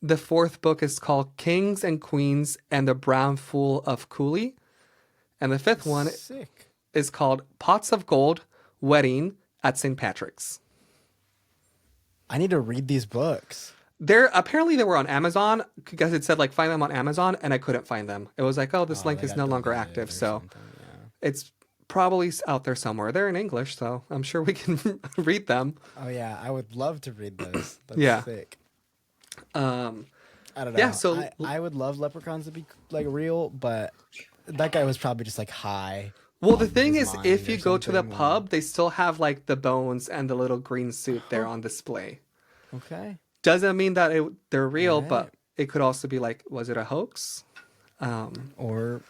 The fourth book is called Kings and Queens and the Brown Fool of Cooley. And the fifth one is called Pots of Gold, Wedding at St. Patrick's. I need to read these books. Apparently they were on Amazon because it said like find them on Amazon, and I couldn't find them. It was like, oh, this link is no longer active. So it's probably out there somewhere. They're in English, so I'm sure we can read them. Oh yeah, I would love to read those. That's sick. I don't know. Yeah, so I would love leprechauns to be like real, but that guy was probably just like high. Well, the thing is, if you go to the pub, they still have like the bones and the little green suit there on display. Okay. Doesn't mean that they're real, but it could also be like, was it a hoax? Or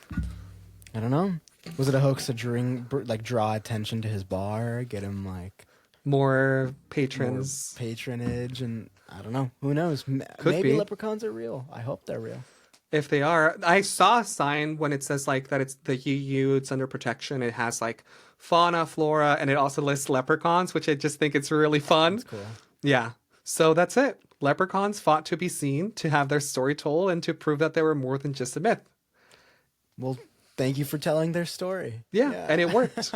I don't know. Was it a hoax to draw attention to his bar, get him like more patronage, and I don't know. Who knows? Maybe leprechauns are real. I hope they're real. if they are. I saw a sign when it says like that it's the EU, it's under protection. It has like fauna, flora, and it also lists leprechauns, which I just think it's really fun. That's cool. Yeah. So that's it. Leprechauns fought to be seen, to have their story told, and to prove that they were more than just a myth. Well, thank you for telling their story. Yeah. And it worked.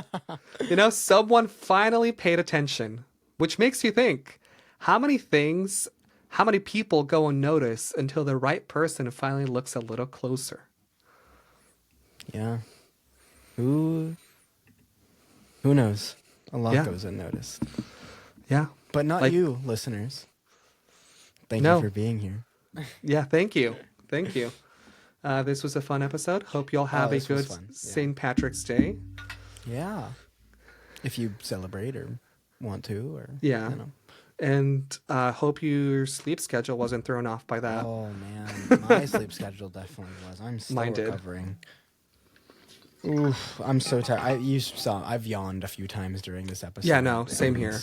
You know, someone finally paid attention, which makes you think, how many people go unnoticed until the right person finally looks a little closer? Yeah. Who knows? A lot goes unnoticed. Yeah. But not you, listeners. Thank you for being here. Yeah, thank you. Thank you. This was a fun episode. Hope you all have a good St. Patrick's Day. Yeah. If you celebrate or want to, or yeah. You know. And hope your sleep schedule wasn't thrown off by that. Oh man, my sleep schedule definitely was. I'm still recovering. Oof, I'm so tired. I've yawned a few times during this episode. Yeah, no, same here.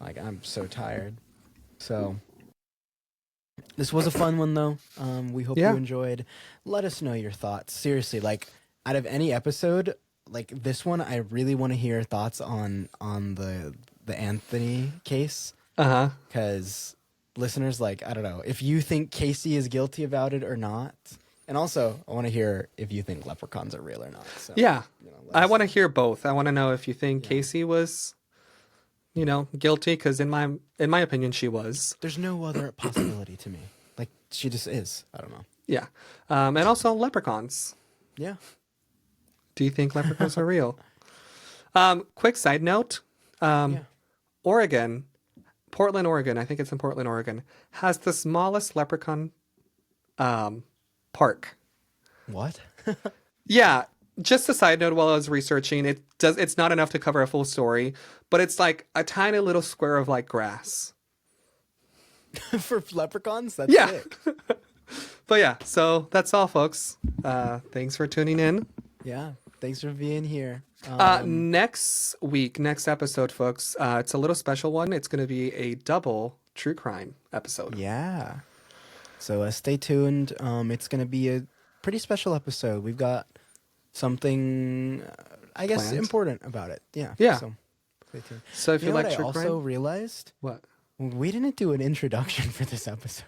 Like, I'm so tired. So this was a fun one though. We hope you enjoyed. Let us know your thoughts. Seriously, like, out of any episode, like this one, I really want to hear thoughts on the Anthony case. Because listeners, like, I don't know if you think Casey is guilty about it or not. And also, I want to hear if you think leprechauns are real or not. So, yeah, I want to hear both. I want to know if you think Casey was, guilty, because in my opinion, she was. There's no other possibility to me. Like, she just is. I don't know. Yeah. And also leprechauns. Yeah. Do you think leprechauns are real? Quick side note. Portland, Oregon, I think it's in Portland, Oregon, has the smallest leprechaun park. What? Yeah, just a side note while I was researching, it's not enough to cover a full story, but it's like a tiny little square of like grass. For leprechauns? That's sick. But yeah, so that's all, folks. Thanks for tuning in. Yeah, thanks for being here. Next episode, folks, it's a little special one. It's going to be a double true crime episode. Yeah. So stay tuned. It's going to be a pretty special episode. We've got something, I guess, planned, important about it. Yeah. Yeah. So stay tuned. So if you like true crime, I also realized what we didn't do an introduction for this episode.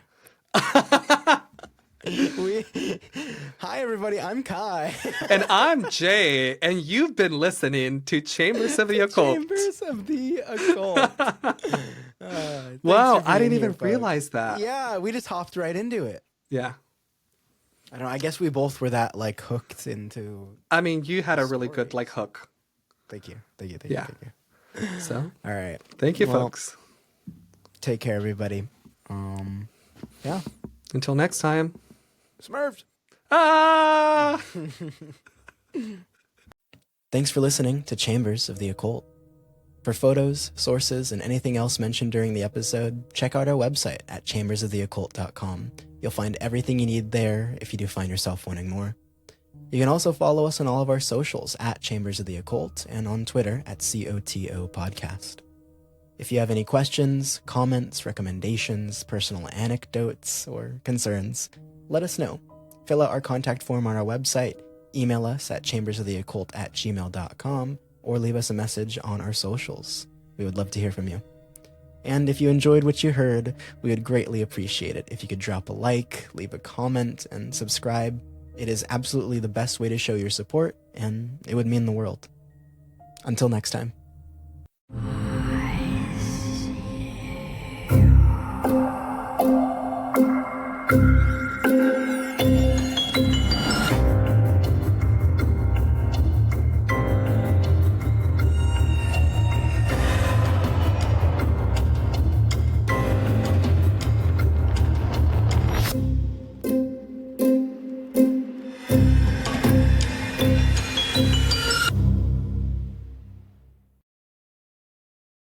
Hi everybody, I'm Kai. And I'm Jay, and you've been listening to Chambers of the Occult. Chambers of the Occult. Wow, I didn't even realize that. Yeah, we just hopped right into it. Yeah. I don't know, I guess we both were that like hooked into. I mean, you had a really good like hook. Thank you. So, all right. Thank you, folks. Take care, everybody. Yeah. Until next time. Smurfs. Ah! Thanks for listening to Chambers of the Occult. For photos, sources, and anything else mentioned during the episode, check out our website at chambersoftheoccult.com. You'll find everything you need there if you do find yourself wanting more. You can also follow us on all of our socials at Chambers of the Occult and on Twitter at COTO Podcast. If you have any questions, comments, recommendations, personal anecdotes, or concerns, let us know. Fill out our contact form on our website, email us at chambersoftheoccult@gmail.com, or leave us a message on our socials. We would love to hear from you. And if you enjoyed what you heard, we would greatly appreciate it if you could drop a like, leave a comment, and subscribe. It is absolutely the best way to show your support, and it would mean the world. Until next time.